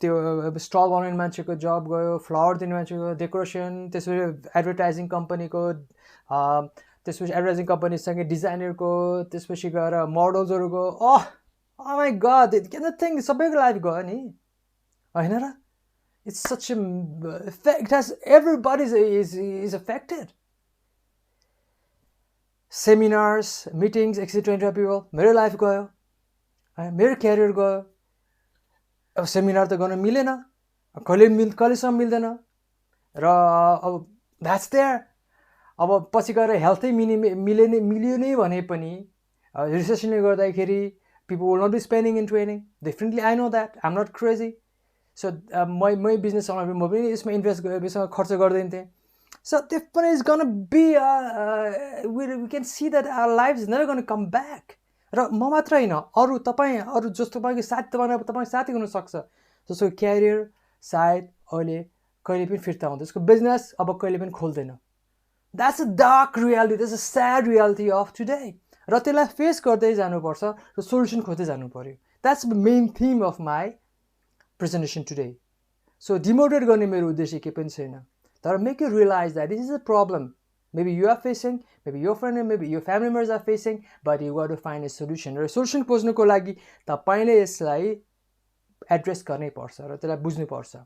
त्यो स्टल बनाउने मान्छेको जब गयो फ्लावर दिने मान्छेको डेकोरेसन त्यसपछि एडभर्टाइजिङ कम्पनीको त्यसपछि एडभर्टाइजिङ कम्पनीसँगै डिजाइनरको त्यसपछि गएर मोडल्सहरूको माई गॉड थिङ सबैको लाइफ गयो नि होइन र it's such it has everybody is affected seminars meetings etcetera people मेरो लाइफ गयो मेरो क्यारियर गयो अब सेमिनार त गर्न मिलेन कहिलेसम्म मिल्दैन र अब द्याट्स देयर अब पछि गएर हेल्थै मिल्यो नै भने पनि रिसेसनले गर्दाखेरि people will not be spending in training definitely I know that I'm not crazy so my business owner म पनि यसमा इन्भेस्ट खर्च गर्दैन थिएँ so definitely is going to be we can see that our lives is never going to come back र म मात्र होइन अरू जस्तो तपाईँको तपाईँको साथी हुनसक्छ जसको क्यारियर सायद अहिले कहिले पनि फिर्ता आउँदैन त्यसको बिजनेस अब कहिले पनि खोल्दैन that's a dark reality that's a sad reality of today र त्यसलाई फेस गर्दै जानुपर्छ र सोल्युसन खोज्दै जानु पर्यो that's the main theme of my presentation today so demotivate गर्ने मेरो उद्देश्य केही पनि छैन तर make you realise that this is a problem maybe you are facing, maybe your friend and maybe your family members are facing, but you got to find a solution. र solution खोज्नुको लागि तपाईले यसलाई एड्रेस गर्नै पर्छ र त्यसलाई बुझ्नु पर्छ.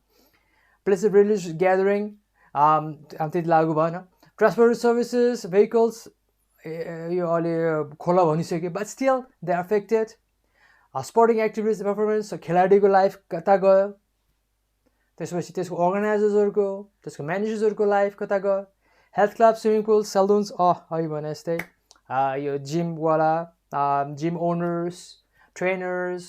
Place of religious gathering त्यति लागू भएन. Transport services, vehicles यो अहिले खोला भनिसक्यो, but still they are affected. Sporting activities, performance, खेलाडीको लाइफ कता गयो, त्यसपछि त्यसको अर्गनाइजर्सहरुको, त्यसको म्यानेजर्सहरुको लाइफ कता गयो. हेल्थ क्लब, स्विमिङ पुल, सलुन्स, है भने जस्तै यो जिम वाला, जिम ओनर्स, ट्रेनर्स,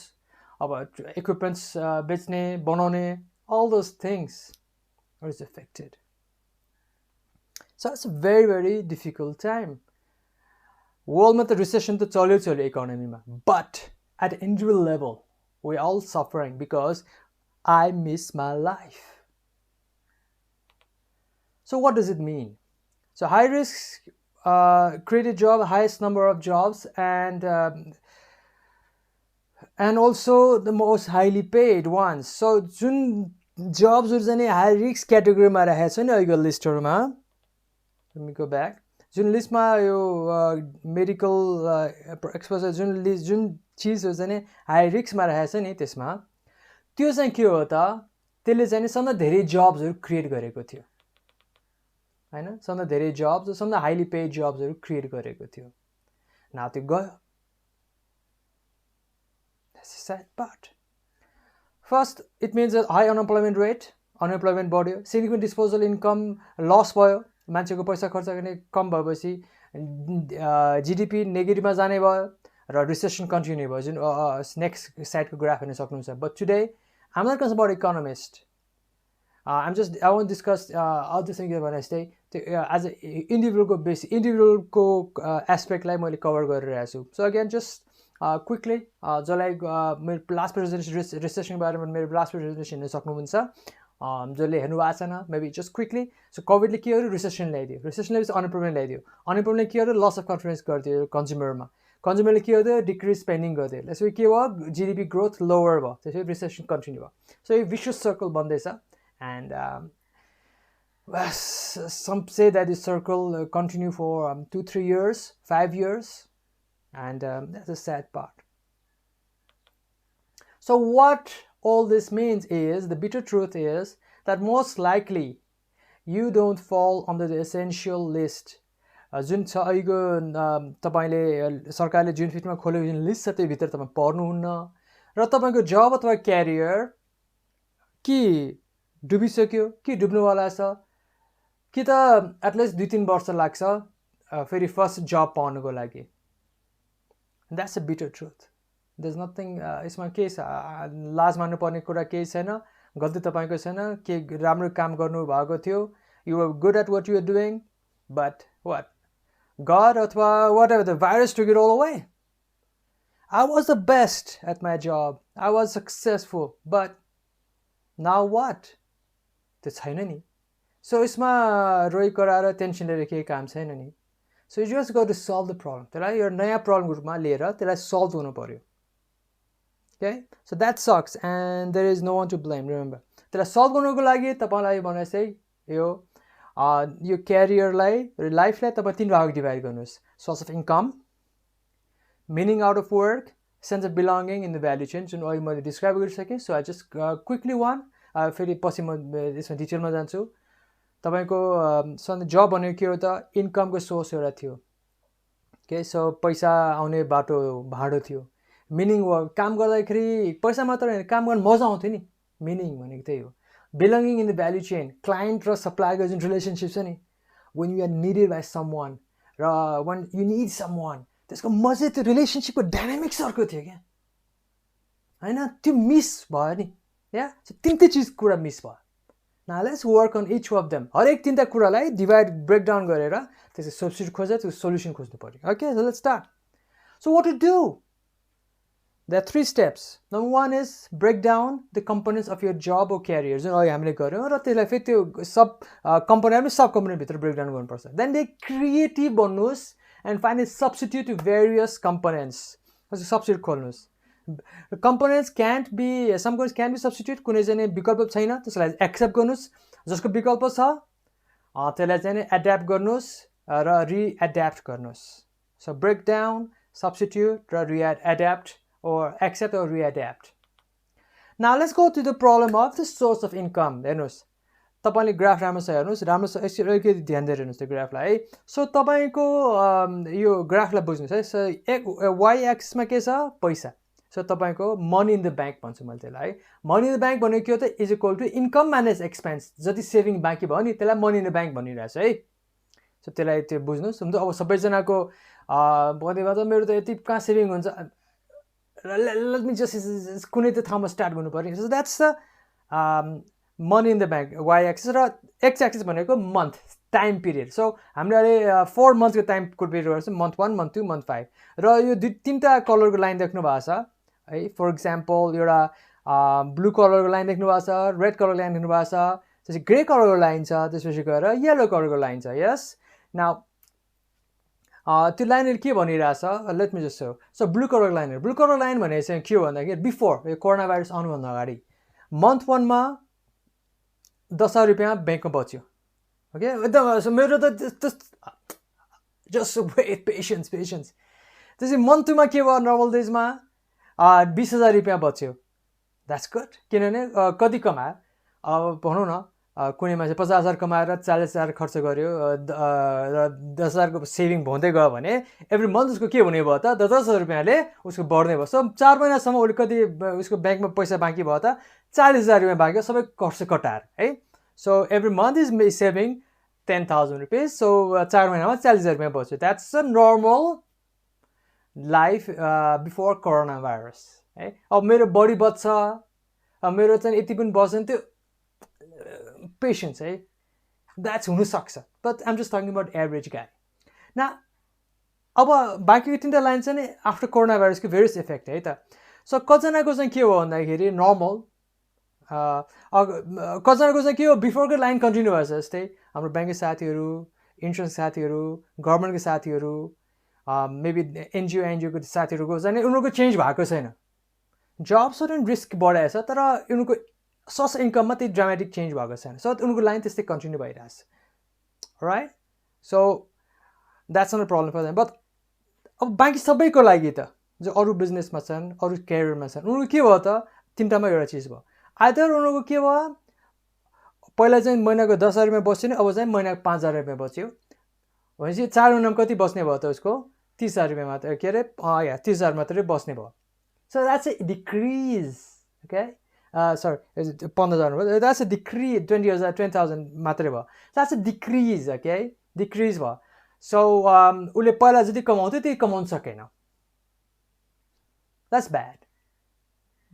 अब इक्विपमेन्ट्स बेच्ने, बनाउने, all those things is affected. So it's a very, very difficult time. Worldमा त recession त चल्यो इकोनोमीमा, but at individual level, we all suffering because I miss my life. So what does it mean? So high risk created job, highest number of jobs, and also the most highly paid ones. So जुन jobs चाहिँ high risk categoryमा राखेको छ नि अहिलेको लिस्टहरुमा, let me go back. जुन लिस्टमा यो medical exposure जुन चिजहरु चाहिँ हाई रिस्कमा राखेको छ नि, त्यसमा त्यो चाहिँ के हो त, त्यसले चाहिँ सबभन्दा धेरै जब्सहरु क्रिएट गरेको थियो हैन. सबभन्दा धेरै जब्स, सबभन्दा हाईली पेड जब्सहरु क्रिएट गरेको थियो. नाउ त्यो गयो. That's the sad part. First, it means a high unemployment rate, unemployment बढ्यो, significant disposable income loss भयो, मान्छेको पैसा खर्च गर्ने कम भएपछि जीडीपी नेगेटिभमा जाने भयो र रिसेसन कन्टिन्यू भयो, जुन नेक्स्ट साइडको ग्राफ हेर्न सक्नुहुन्छ. But today I'm not concerned about economist. I want to discuss other things भने जस्तै एज अ इन्डिभिजुअलको एस्पेक्टलाई मैले कभर गरिरहेको छु. सो अगेन जस्ट क्विकली जसलाई मेरो लास्ट प्रेजेन्टेसन रिसेसनको बारेमा मेरो लास्ट प्रेजेन्टेसन हेर्न सक्नुहुन्छ, जसले हेर्नु भएको छैन मेबी जस्ट क्विकली. सो कोभिडले के गर्यो, रिसेसन ल्याइदियो. रिसेसनले चाहिँ अनइम्प्लोयमेन्ट ल्याइदियो. अनइम्प्लोयमेन्टले के गर्यो, लस अफ कन्फिडेन्स गरिदियो कन्ज्युमरमा. कन्ज्युमरले के गर्यो, डिक्रिज स्पेन्डिङ गरिदियो. त्यसपछि के भयो, जीडीपी ग्रोथ लोवर भयो, त्यसपछि रिसेसन कन्टिन्यू भयो. सो यो विशियस सर्कल बन्दैछ. And some say that this circle continue for 2-3 years, 5 years, and that's a sad part. So what all this means is, the bitter truth is that most likely you don't fall under the essential list. जुन छ अहिलेको तपाईले सरकारले जुन फिटमा खोलेको जुन list छ त्यो भित्र तपाई पर्नुहुन्न र तपाईको जब अथवा क्यारियर कि डुबिसक्यो कि डुब्नुवाला छ कि त एटलिस्ट 2-3 वर्ष लाग्छ फेरि फर्स्ट जब पाउनको लागि. That's a bitter truth. There is nothing, यसमा के छ, लाज मान्नुपर्ने कुरा केही छैन, गल्ती तपाईको छैन, के राम्रो काम गर्नु भएको थियो, you are good at what you are doing, but what God अथवा whatever, the virus took it all away. I was the best at my job, I was successful, but now what? त्यो छैन नि. So यसमा रोइ कराएर tension लिएर केही काम छैन नि. So you just got to solve the problem. त्यसलाई एउटा नयाँ प्रब्लम रूपमा लिएर त्यसलाई सल्भ हुनु पर्यो. Okay, so that sucks and there is no one to blame. Remember, त्यसलाई सल्भ गर्नुको लागि तपाईँलाई भने चाहिँ यो क्यारियरलाई, लाइफलाई तपाईँ 3 भागमा डिभाइड गर्नुहोस्. Source of income, meaning out of work, sense of belonging in the value chain, जुन अहिले मैले डिस्क्राइब गरिसकेँ. So I just quickly one, फेरि पछि म यसमा डिटेलमा जान्छु. तपाईँको जब भनेको के हो त, इन्कमको सोर्स एउटा थियो. ओके, सो पैसा आउने भाडो थियो. मिनिङ काम गर्दाखेरि पैसा मात्र होइन, काम गर्न मजा आउँथ्यो नि, मिनिङ भनेको त्यही हो. Belonging in the value chain, client र सप्लायरको जुन रिलेसनसिप छ नि, when you are needed by some one र one you need some one, त्यसको मजा, त्यो रिलेसनसिपको डाइनामिक्स अर्को थियो क्या होइन. त्यो मिस भयो नि, या तिनटै चिज कुरा मिस भयो. Now let's work on each of them. हरेक 3टा कुरालाई डिभाइड ब्रेकडाउन गरेर त्यसको सब्स्टिट्युट खोजेर त्यो सोल्युसन खोज्नु पर्यो. Okay, so let's start. So what to do? There are 3 steps. Number 1 is break down the components of your job or career. जुन अहिले हामीले गर्यौँ र त्यसलाई फेरि त्यो सब कम्पोनेन्ट सब कम्पोनेन्ट भित्र ब्रेकडाउन गर्नुपर्छ. देन दे क्रिएटिभ बन्नुहोस् and find a substitute to various components. Substitute खोल्नुहोस्. Components can't be, some components can be substitute, कुनै चाहिँ विकल्प छैन त्यसलाई एक्सेप्ट गर्नुहोस्. जसको विकल्प छ त्यसलाई चाहिँ एड्याप्ट गर्नुहोस् र रिएड्याप्ट गर्नुहोस्. सो ब्रेक डाउन, सब्स्टिट्युट र रिएड्याप्ट or accept or readapt. Now let's go to the problem of the source of income. हेर्नुहोस्, तपाईँले ग्राफ राम्रो छ हेर्नुहोस्, राम्रो छ, अलिकति ध्यान दिएर हेर्नुहोस् त्यो ग्राफलाई है. सो तपाईँको यो ग्राफलाई बुझ्नुहोस् है. सो वाइ एक्सिसमा के छ? पैसा. सो तपाईँको मनी इन द ब्याङ्क भन्छु मैले त्यसलाई है. मनी इन द ब्याङ्क भनेको के हो त? Is equal to income minus expense. जति सेभिङ बाँकी भयो नि त्यसलाई मनी इन द ब्याङ्क भनिरहेछ है. सो त्यसलाई त्यो बुझ्नुहोस्. हुन्छ, अब सबैजनाको भन्दैमा त मेरो त यति कहाँ सेभिङ हुन्छ, let me just कुनै त ठाउँमा स्टार्ट गर्नु पर्यो. So that's the money in the bank Y axis. र एक्स एक्सिस भनेको मन्थ, टाइम पिरियड. सो हामीले अहिले 4 मन्थको टाइमको पिरियड गर्छ, मन्थ 1, मन्थ 2, मन्थ 5. र यो 2-3टा कलरको लाइन देख्नु भएको छ है. फर इक्जाम्पल एउटा ब्लू कलरको लाइन देख्नु भएको छ, रेड कलरको लाइन देख्नु भएको छ, त्यसपछि ग्रे कलरको लाइन छ, त्यसपछि गएर येलो कलरको लाइन छ. यस, नाउ त्यो लाइनहरू के भनिरहेछ? Let me just show. So blue colour लाइनहरू, ब्लू कलर लाइन भनेको चाहिँ के हो भन्दाखेरि बिफोर यो कोरोना भाइरस आउनुभन्दा अगाडि मन्थ 1मा 10,000 रुपियाँ ब्याङ्कमा बच्यो. ओके, एकदम मेरो त जस्ट वेट, पेसेन्स. त्यसपछि मन्थ 2मा के भयो? नर्मल डेजमा 20,000 रुपियाँ बच्यो. That's good. किनभने कति कमायो? अब भनौँ न कुनै मान्छे 50,000 कमाएर 40,000 खर्च गर्यो र 10,000को सेभिङ हुँदै गयो भने एभ्री मन्थ उसको के हुने भयो त? 10,000 रुपियाँले उसको बढ्ने भयो. सो 4 महिनासम्म उसले कति उसको ब्याङ्कमा पैसा बाँकी भयो त? 40,000 रुपियाँ बाँकी, सबै खर्च कटाएर है. So every month is saving 10,000 रुपियाँ. सो 4 महिनामा 40,000 रुपियाँ बच्यो. That's a normal life before corona virus है. अब मेरो बढी बच्छ, मेरो चाहिँ यति पनि बच्दैन, त्यो पेसेन्स है, द्याट्स हुनसक्छ. But I'm just talking about average गाई. न अब बाँकी 3टा लाइन चाहिँ नि आफ्टर कोरोना भाइरसको भेरियस इफेक्ट है त. सो कतिजनाको चाहिँ के हो भन्दाखेरि नर्मल, कतिजनाको चाहिँ के हो बिफोरको लाइन कन्टिन्यू भएछ. जस्तै हाम्रो ब्याङ्कको साथीहरू, इन्सुरेन्स साथीहरू, गभर्मेन्टको साथीहरू, मेबी एनजिओको साथीहरूको चाहिँ उनीहरूको चेन्ज भएको छैन. जब्सहरू पनि रिस्क बढाएछ तर उनीहरूको सोर्स इन्कममा त्यही ड्रामेटिक चेन्ज भएको छैन. सो उनीहरूको लाइन त्यस्तै कन्टिन्यू भइरहेछ. Right. So that's not a problem for them. But अब बाँकी सबैको लागि त जो अरू बिजनेसमा छन्, अरू क्यारियरमा छन्, उनीहरूको के भयो त? 3टामा एउटा चिज भयो. आइदर उनीहरूको के भयो, पहिला चाहिँ महिनाको 10,000 रुपियाँ बच्यो नि, अब चाहिँ महिनाको 5,000 रुपियाँ बच्यो भनेपछि 4 महिनामा कति बस्ने भयो त? उसको 30,000 रुपियाँ मात्र, के अरे 30,000 मात्रै बस्ने भयो. So that's a decrease. Okay, sorry 15,000 भयो. That's a decrease. 20,000 मात्रै भयो. That's a decrease. Okay, decrease भयो. सो उसले पहिला जति कमाउँथ्यो त्यही कमाउनु सकेन. That's bad,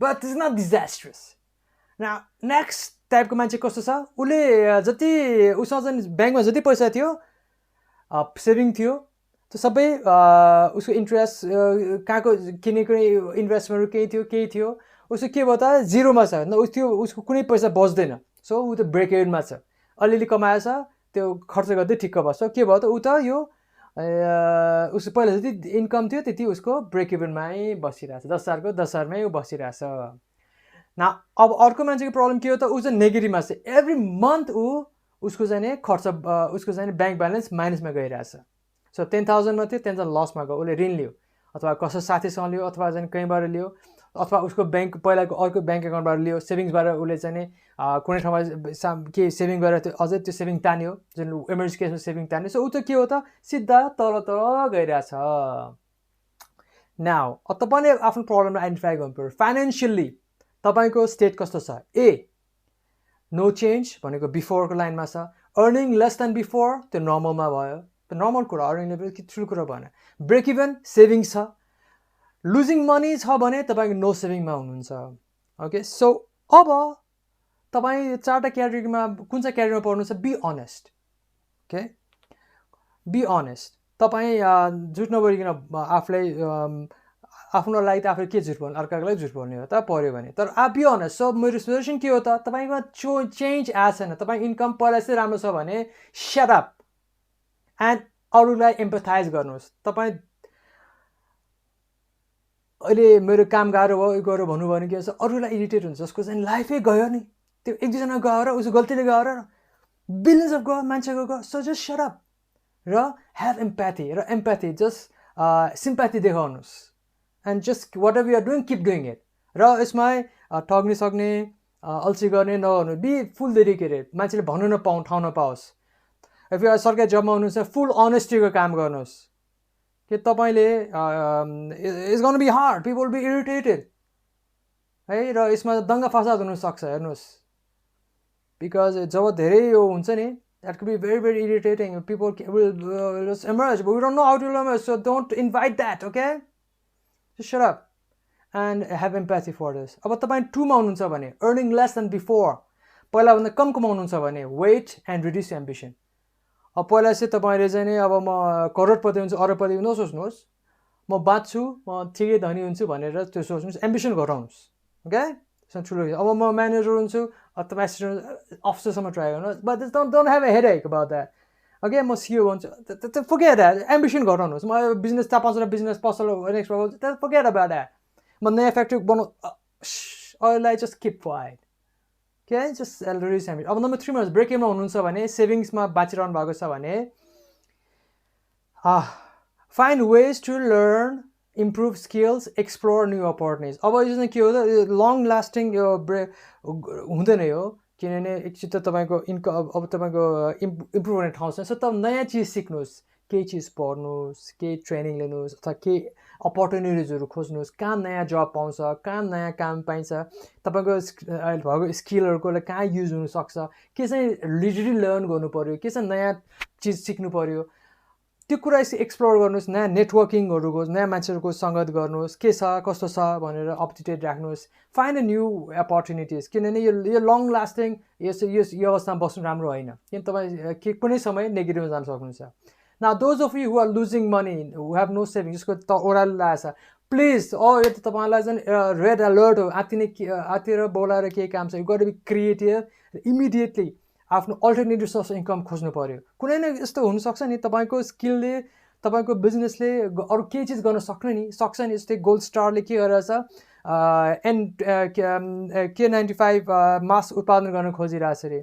but it's not disastrous. Next टाइपको मान्छे कस्तो छ? उसले जति उसँग चाहिँ ब्याङ्कमा जति पैसा थियो, सेभिङ थियो, त्यो सबै उसको इन्ट्रेस्ट कहाँको किने कुनै इन्भेस्टमेन्टहरू केही थियो, उसको के भयो त? जिरोमा छ. उसको कुनै पैसा बच्दैन. सो ऊ त ब्रेक इभनमा छ. अलिअलि कमाएछ, त्यो खर्च गर्दै ठिक्क भयो. सो के भयो त? ऊ त यो उसको पहिला जति इन्कम थियो त्यति उसको ब्रेक इभनमै बसिरहेछ. 10,000को 10,000मै ऊ बसिरहेछ. न अब अर्को मान्छेको प्रब्लम के हो त? ऊ चाहिँ नेगेटिभमा छ. एभ्री मन्थ उसको चाहिँ खर्च, उसको चाहिँ ब्याङ्क ब्यालेन्स माइनसमा गइरहेछ. सो 10,000मा थियो, 10,000 लसमा गयो. उसले ऋण लियो, अथवा कसै साथीसँग लियो, अथवा चाहिँ कहीँबाट लियो, अथवा उसको ब्याङ्क पहिलाको अर्को ब्याङ्क एकाउन्टबाट लियो. सेभिङ्सबाट उसले चाहिँ कुनै ठाउँमा के सेभिङ गरेर त्यो अझै त्यो सेभिङ तान्यो, जुन इमर्जेन्सी केसमा सेभिङ तान्यो. सो ऊ त के हो त? सिधा तल गइरहेछ. नाउ तपाईँले आफ्नो प्रब्लमलाई आइडेन्टिफाई गर्नु पऱ्यो. फाइनेन्सियल्ली तपाईँको स्टेट कस्तो छ? ए, नो चेन्ज भनेको बिफोरको लाइनमा छ. अर्निङ लेस देन बिफोर, त्यो नर्मलमा भयो. त्यो नर्मल कुरा, अर्निङ लेभल कि ठुलो कुरा भएन. ब्रेक इभन, सेभिङ छ. लुजिङ मनी छ भने तपाईँको नो सेभिङमा हुनुहुन्छ. ओके, सो अब तपाईँ 4टा क्याटेगोरीमा कुन चाहिँ क्याटेगोरीमा पर्नुहुन्छ? Be honest. Okay, be honest. तपाईँ झुट नबोलिकन आफूलाई, आफ्नो लागि त आफूले के झुट बोल्नु, अर्काको लागि झुट बोल्ने हो त पऱ्यो भने. तर बी अनेस्ट. सो मेरो सजेसन के हो त? तपाईँमा चेन्ज आएको छैन, तपाईँ इन्कम पहिला चाहिँ राम्रो छ भने शट अप एन्ड अरूलाई एम्पथाइज गर्नुहोस्. तपाईँ अहिले मेरो काम गाह्रो भयो, यो गऱ्यो भन्नुभयो भने के छ? अरूलाई इरिटेट हुन्छ, जसको चाहिँ लाइफै गयो नि, त्यो एक दुईजना गएर उसको गल्तीले गएर बिलियन्स अफ गयो, मान्छेको गयो. So just shut up. र ह्याभ एम्प्याथी र एम्प्याथी जस्ट सिम्प्याथी देखाउनुहोस् and just whatever you are doing keep doing it र यसमा ठग्न सक्ने अल्छी गर्ने नगर्नु बी फुल डेडिकेटेड मान्छेले भन्नु नपाउँ ठाउँ नपाओस् इफ यु सरकारी जबमा हुनुहुन्छ फुल अनेस्टीको काम गर्नुहोस् कि तपाईँले it's gonna be hard people be irritated है र यसमा दङ्गा फसाद हुनसक्छ हेर्नुहोस् बिकज जब धेरै यो हुन्छ नि that could be very very irritating people will just emerge but we don't know how to emerge so don't invite that okay just shut up and have empathy for this अब तपाईँ 2 मा हुनुहुन्छ भने earning less than before पहिलाभन्दा कम कमाउनुहुन्छ भने wait and reduce ambition अब पहिला चाहिँ तपाईँले चाहिँ नि अब म करोडपति हुन्छु अरबपति नसोच्नुहोस् म बाँच्छु म ठिकै धनी हुन्छु भनेर त्यो सोच्नुहोस् एम्बिसन घटाउनुहोस् ओके ठुलो अब म म्यानेजर हुन्छु अथवा एसिस्टेन्ट अफिसरसम्म ट्राई गर्नुहोस् but don't have a headache about that okay म सिओ भन्छु फर्गेट द्याट एम्बिसन घटाउनुहोस् म बिजनेस 4-5 बिजनेस पसल next that forget about that म नयाँ फ्याक्ट्री बनाउ अरूलाई जस्ट किप क्वाइट के जस्ट रिड्युस एम्बिसन अब नम्बर 3 मा ब्रेक इभनमा हुनुहुन्छ भने सेभिङ्समा बाँचिरहनु भएको छ भने find ways to learn improve skills explore new opportunities अब यो चाहिँ के हो त लङ लास्टिङ यो ब्रेक हुँदैन यो किनभने एकचोटि त तपाईँको इन्कम अब तपाईँको इम्प्रुभ हुने ठाउँ छ सो तपाईँ नयाँ चिज सिक्नुहोस् केही चिज पढ्नुहोस् केही ट्रेनिङ लिनुहोस् अथवा केही अपर्च्युनिटिजहरू खोज्नुहोस् कहाँ नयाँ जब पाउँछ कहाँ नयाँ काम पाइन्छ तपाईँको भएको स्किलहरूको कहाँ युज हुनसक्छ के चाहिँ लिटरली लर्न गर्नु पऱ्यो के चाहिँ नयाँ चिज सिक्नु पऱ्यो त्यो कुरा एक्सप्लोर गर्नुहोस् नयाँ नेटवर्किङहरूको नयाँ मान्छेहरूको सङ्गत गर्नुहोस् के छ कस्तो छ भनेर अपडेटेड राख्नुहोस् फाइन्ड अ न्यू अपर्च्युनिटिज किनभने यो लङ लास्टिङ यो अवस्थामा बस्नु राम्रो होइन किन तपाईँ कुनै समय नेगेटिभमा जान सक्नुहुन्छ Now, those of you who are losing money, who have no savings, जसको ओह्रालो लागेको छ प्लिज यो त तपाईँलाई चाहिँ रेड अलर्ट हो आतिर बोलाएर केही काम छ you got be creative immediately आफ्नो अल्टरनेटिभ सोर्स इन्कम खोज्नु पऱ्यो कुनै न यस्तो हुनसक्छ नि तपाईँको स्किलले तपाईँको बिजनेसले अरू केही चिज गर्न सक्छ नि जस्तै गोल्ड स्टारले के गरेछ K95 मास्क उत्पादन गर्न खोजिरहेछ अरे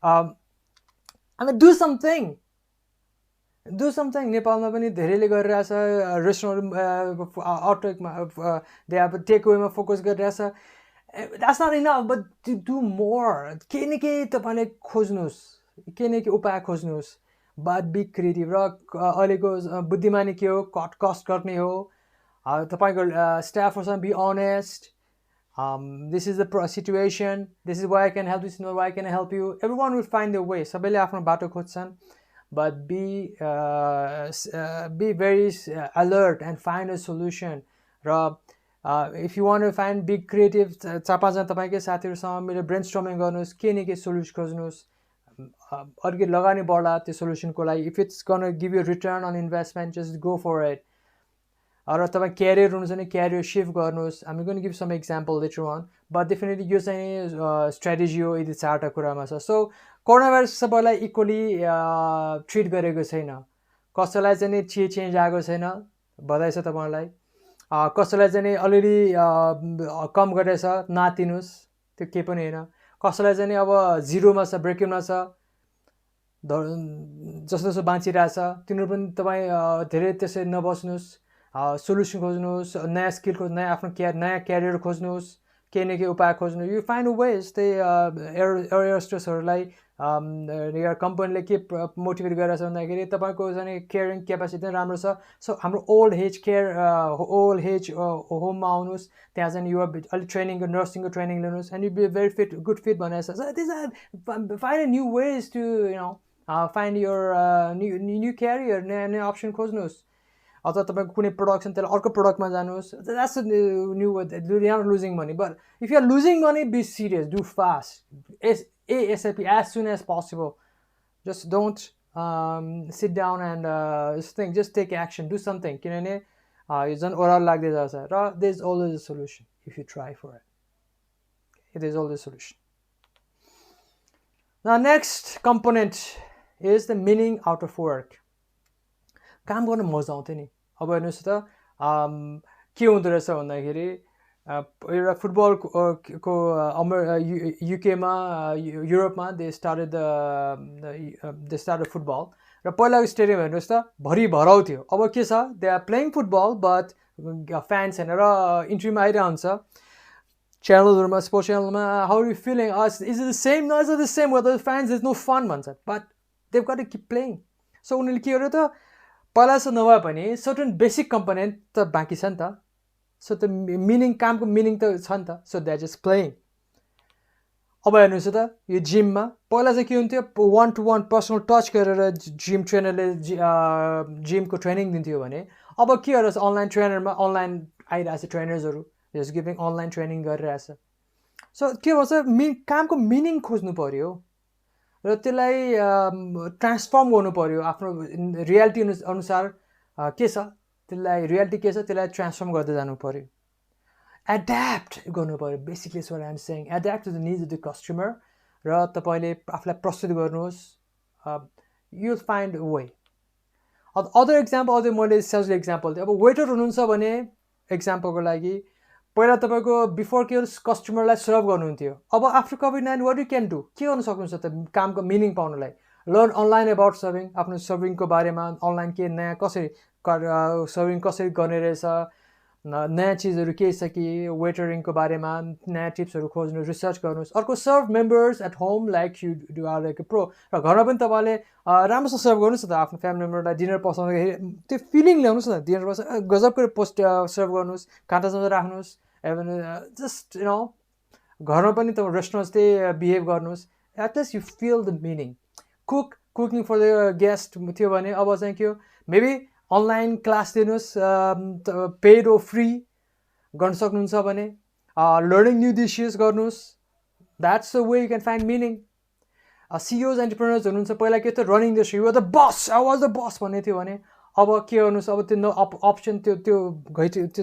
हामी डु समथिङ नेपालमा पनि धेरैले गरिरहेछ रेस्टुरेन्ट अटोमा दे अब टेक वेमा फोकस गरिरहेछ that's not enough but do more केही न केही तपाईँले खोज्नुहोस् केही न केही उपाय खोज्नुहोस् बट बी क्रिएटिभ र अहिलेको बुद्धिमानी के हो कस्ट गर्ने हो तपाईँको स्टाफहरूसँग be honest this is the situation this is why I can help this is why I can help you everyone will find their way सबैले आफ्नो बाटो खोज्छन् but be very alert and find a solution र if you want to find big creative 4-5 जना तपाईकै साथीहरुसँग मिलेर ब्रेनस्टर्मिङ गर्नुहोस् के न के सोल्युसन खोज्नुहोस् अघि लगानी बढ्ला त्यो सोल्युसनको लागि if it's going to give you a return on investment just go for it र तपाईँ क्यारियर हुनुहुन्छ भने क्यारियर सिफ्ट गर्नुहोस् हामी going give some example later on but definitely यो चाहिँ स्ट्राटेजी हो यदि 4टा कुरामा छ सो कोरोना भाइरस सबैलाई इक्वली ट्रिट गरेको छैन कसैलाई चाहिँ चेन्ज आएको छैन बधाई छ तपाईँलाई कसैलाई चाहिँ अलरेडी कम गरेछ नातिनुहोस् त्यो केही पनि होइन कसैलाई चाहिँ अब जिरोमा छ ब्रेकमा छ जस्तो बाँचिरहेछ तिनीहरू पनि तपाईँ धेरै त्यसै नबस्नुहोस् सोल्युसन खोज्नुहोस् नयाँ स्किल खोज्नु नयाँ आफ्नो नयाँ क्यारियर खोज्नुहोस् केही न केही उपाय खोज्नु यु फाइन्ड अ वे जस्तै एयर होस्टेसहरूलाई कम्पनीले के मोटिभेट गरिरहेछ भन्दाखेरि तपाईँको चाहिँ केयरिङ क्यापेसिटी राम्रो छ सो हाम्रो ओल्ड एज होममा आउनुहोस् त्यहाँ चाहिँ यो अलिक ट्रेनिङको नर्सिङको ट्रेनिङ लिनुहोस् and you be very good fit भनेर छ this are find a new ways to find your new career नयाँ अप्सन खोज्नुहोस् अथवा तपाईँको कुनै प्रोडक्सन त्यसलाई अर्को प्रोडक्टमा जानुहोस् that's new you are losing money but if you are losing money be serious do fast ASAP as soon as possible just don't sit down and just take action do something किनभने यो झन् ओह्रालो लाग्दै जान्छ र there is always a solution if you try for it there is always a solution now next component is the meaning out of work काम गर्न मजा आउँथ्यो नि अब हेर्नुहोस् त के हुँदो रहेछ भन्दाखेरि एउटा फुटबल को युकेमा युरोपमा दे स्टार्टेड फुटबल र पहिलाको स्टेडियम हेर्नुहोस् त भराउ थियो. अब के छ, they are playing football but fans हेरेर इन्ट्रीमा आइरहेको हुन्छ च्यानलहरूमा, स्पोर्ट्स च्यानलमा. How are you feeling, is it the same, no is the same with the fans, is no fun भन्छ. But they've got to keep playing. So उनीहरूले के गर्यो त, पहिला जस्तो नभए पनि सर्टन बेसिक कम्पोनेन्ट त बाँकी छ नि त. सो त मिनिङ, कामको मिनिङ त छ नि त. So that is playing. अब हेर्नुहोस् त, यो जिममा पहिला चाहिँ के हुन्थ्यो, 1-to-1 पर्सनल टच गरेर जिम ट्रेनरले जिमको ट्रेनिङ दिन्थ्यो भने अब के गरेर अनलाइन ट्रेनरमा अनलाइन आइरहेछ ट्रेनर्सहरू, जस गिभिङ अनलाइन ट्रेनिङ गरिरहेछ. सो के भन्छ, कामको मिनिङ खोज्नु पऱ्यो र त्यसलाई ट्रान्सफर्म गर्नु पऱ्यो आफ्नो रियालिटी अनुसार. के छ त्यसलाई, रियालिटी के छ त्यसलाई ट्रान्सफर्म गर्दै जानु पऱ्यो. एड्याप्ट गर्नु पऱ्यो. Basically is what I am saying, adapt to the needs of the customer. र तपाईँले आफूलाई प्रस्तुत गर्नुहोस्, you will find a way. Other example, अझै मैले सजिलो इक्जाम्पल दिएँ. अब वेटर हुनुहुन्छ भने इक्जाम्पलको लागि, पहिला तपाईँको बिफोर के कस्टमरलाई सर्भ गर्नुहुन्थ्यो. अब आफ्टर कोभिड-19 वाट यु क्यान डु, के गर्नु सक्नुहुन्छ त कामको मिनिङ पाउनलाई? लर्न अनलाइन अबाउट सर्भिङ, आफ्नो सर्भिङको बारेमा अनलाइन के नयाँ कसरी सर्भिङ कसरी गर्ने रहेछ, नयाँ चिजहरू के छ कि वेटरिङको बारेमा नयाँ टिप्सहरू खोज्नु, रिसर्च गर्नुहोस्. अर्को, serve members at home like you do are like a pro. र घरमा पनि तपाईँले राम्रोसँग सर्भ गर्नुहोस् न त आफ्नो फ्यामिली मेम्बरलाई. डिनर पसाउँदाखेरि त्यो फिलिङ ल्याउनुहोस् न. डिनर पस गजबको सर्भ गर्नुहोस्, काँटासँग राख्नुहोस्. जस्ट घरमा पनि तपाईँ रेस्टुरेन्ट त्यही बिहेभ गर्नुहोस्. At least you feel the meaning. Cooking for the guest थियो भने अब चाहिँ के हो, मेबी अनलाइन क्लास दिनुहोस्, पेड ओ फ्री गर्न सक्नुहुन्छ भने. लर्निङ न्यू डिसेस गर्नुहोस्. That's the way you can find meaning. CEOs entrepreneurs हुनुहुन्छ, पहिला के थियो, running the show, you are the boss, I was the boss भन्ने थियो भने अब के गर्नुहोस्, अब त्यो अप्सन त्यो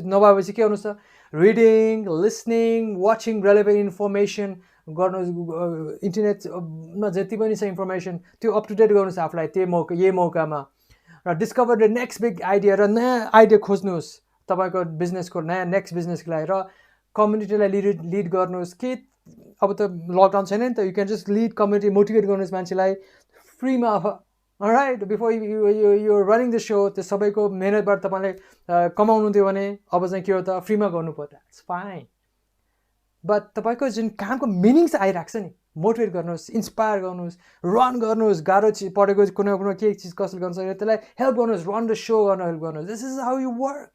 नभएपछि के गर्नुहोस् त, reading, listening, watching relevant information गर्नुहोस्. इन्टरनेटमा जति पनि छ इन्फर्मेसन त्यो अप टु डेट गर्नुहोस् आफूलाई यही मौकामा. र discover the next big idea, र नयाँ आइडिया खोज्नुहोस् तपाईँको बिजनेसको, नयाँ नेक्स्ट बिजनेसको लागि. र कम्युनिटीलाई लिड गर्नुहोस्. के अब त लकडाउन छैन नि त, you can just lead community, motivate गर्नुहोस् मान्छेलाई फ्रीमा. Right, before you running the show, त्यो सबैको मेहनतबाट तपाईँले कमाउनु थियो भने अब चाहिँ के हो त, फ्रीमा गर्नु पर्यो. It's fine. बट तपाईँको जुन कामको मिनिङ चाहिँ आइरहेको छ नि, मोटिभेट गर्नुहोस्, इन्सपायर गर्नुहोस्, रन गर्नुहोस्. गाह्रो पढेको कुनै केही चिज कसरी गर्न सक्यो त्यसलाई हेल्प गर्नुहोस्, रन द सो गर्न हेल्प गर्नुहोस्. This is how you work.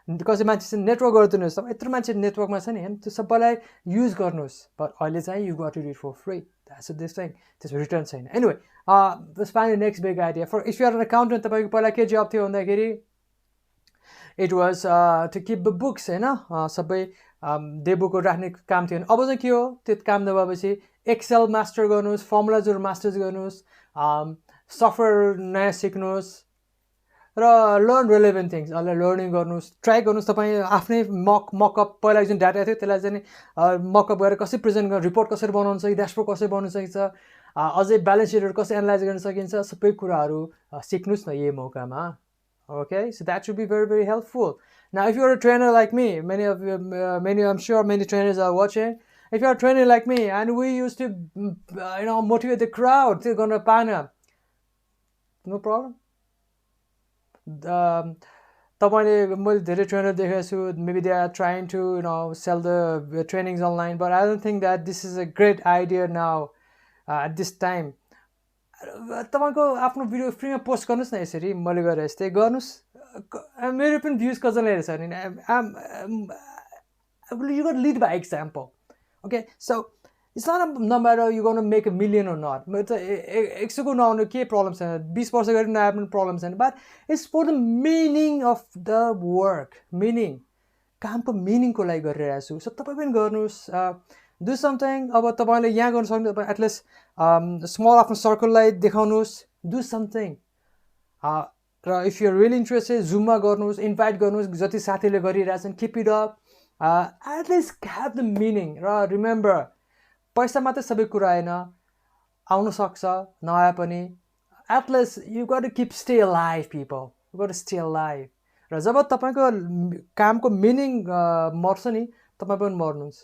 कसै मान्छेसँग नेटवर्क गरिदिनुहोस्. अब यत्रो मान्छे नेटवर्कमा छ नि, होइन, त्यो सबैलाई युज गर्नुहोस्. बट अहिले चाहिँ you got to do it for free. That's this thing. त्यसको रिटर्न छैन. Anyway, this find next big idea. For if you are an accountant, तपाईँको पहिला के जब थियो भन्दाखेरि it was to keep the books, होइन, सबै डेबुकहरू राख्ने काम थियो. अब चाहिँ के हो, त्यो काम नभएपछि एक्सेल मास्टर गर्नुहोस्, फर्मुलाजहरू मास्टर्स गर्नुहोस्, सफ्टवेयर नयाँ सिक्नुहोस्, र लर्न रेलेभेन्ट थिङ्स. लर्निङ गर्नुहोस्, ट्राई गर्नुहोस्. तपाईँ आफ्नै मकअप पहिला जुन डाटा थियो त्यसलाई चाहिँ मकअप गरेर कसरी प्रेजेन्ट गर्नु, रिपोर्ट कसरी बनाउनु सकिन्छ, ड्यासबोर्ड कसरी बनाउनु सकिन्छ, अझै ब्यालेन्स सिटहरू कसरी एनालाइज गर्न सकिन्छ, सबै कुराहरू सिक्नुहोस् न यही मौकामा. Okay, so that should be very, very helpful. Now, if you're a trainer like me, I'm sure many trainers are watching. If you're a trainer like me, and we used to, motivate the crowd, they're gonna pana. No problem. तपाईँले मैले धेरै trainer देखेको छु, maybe they are trying to sell the trainings online, but I don't think that this is a great idea now at this time. तपाईँको आफ्नो video फ्रीमा post गर्नुहोस् न, यसरी मैले गरेर यस्तै गर्नुहोस्. मेरो पनि भ्युज कसैले हेरेछ भने you got lead by example. Okay, so it's not matter you gonna make a million or not. मेरो त 100को नआउनु केही प्रब्लम छैन, 20 वर्ष गरी नआए पनि प्रब्लम छैन. But it's for the meaning of the work. Meaning, कामको मिनिङको लागि गरिरहेको छु. सो तपाईँ पनि गर्नुहोस्. Do something. अब तपाईँले यहाँ गर्न सक्नु, तपाईँ एटलिस्ट स्मल आफ्नो सर्कललाई देखाउनुहोस्. Do something. र इफ युआर रियली इन्ट्रेस्टेड, जुममा गर्नुहोस्, इन्भाइट गर्नुहोस्, जति साथीले गरिरहेछन्, keep it up. At least have the meaning. र रिमेम्बर, पैसा मात्रै सबै कुरा होइन, आउनु सक्छ, नआए पनि. At least you got to keep stay alive people. You got to stay alive. र जब तपाईँको कामको मिनिङ मर्छ नि तपाईँ पनि मर्नुहुन्छ.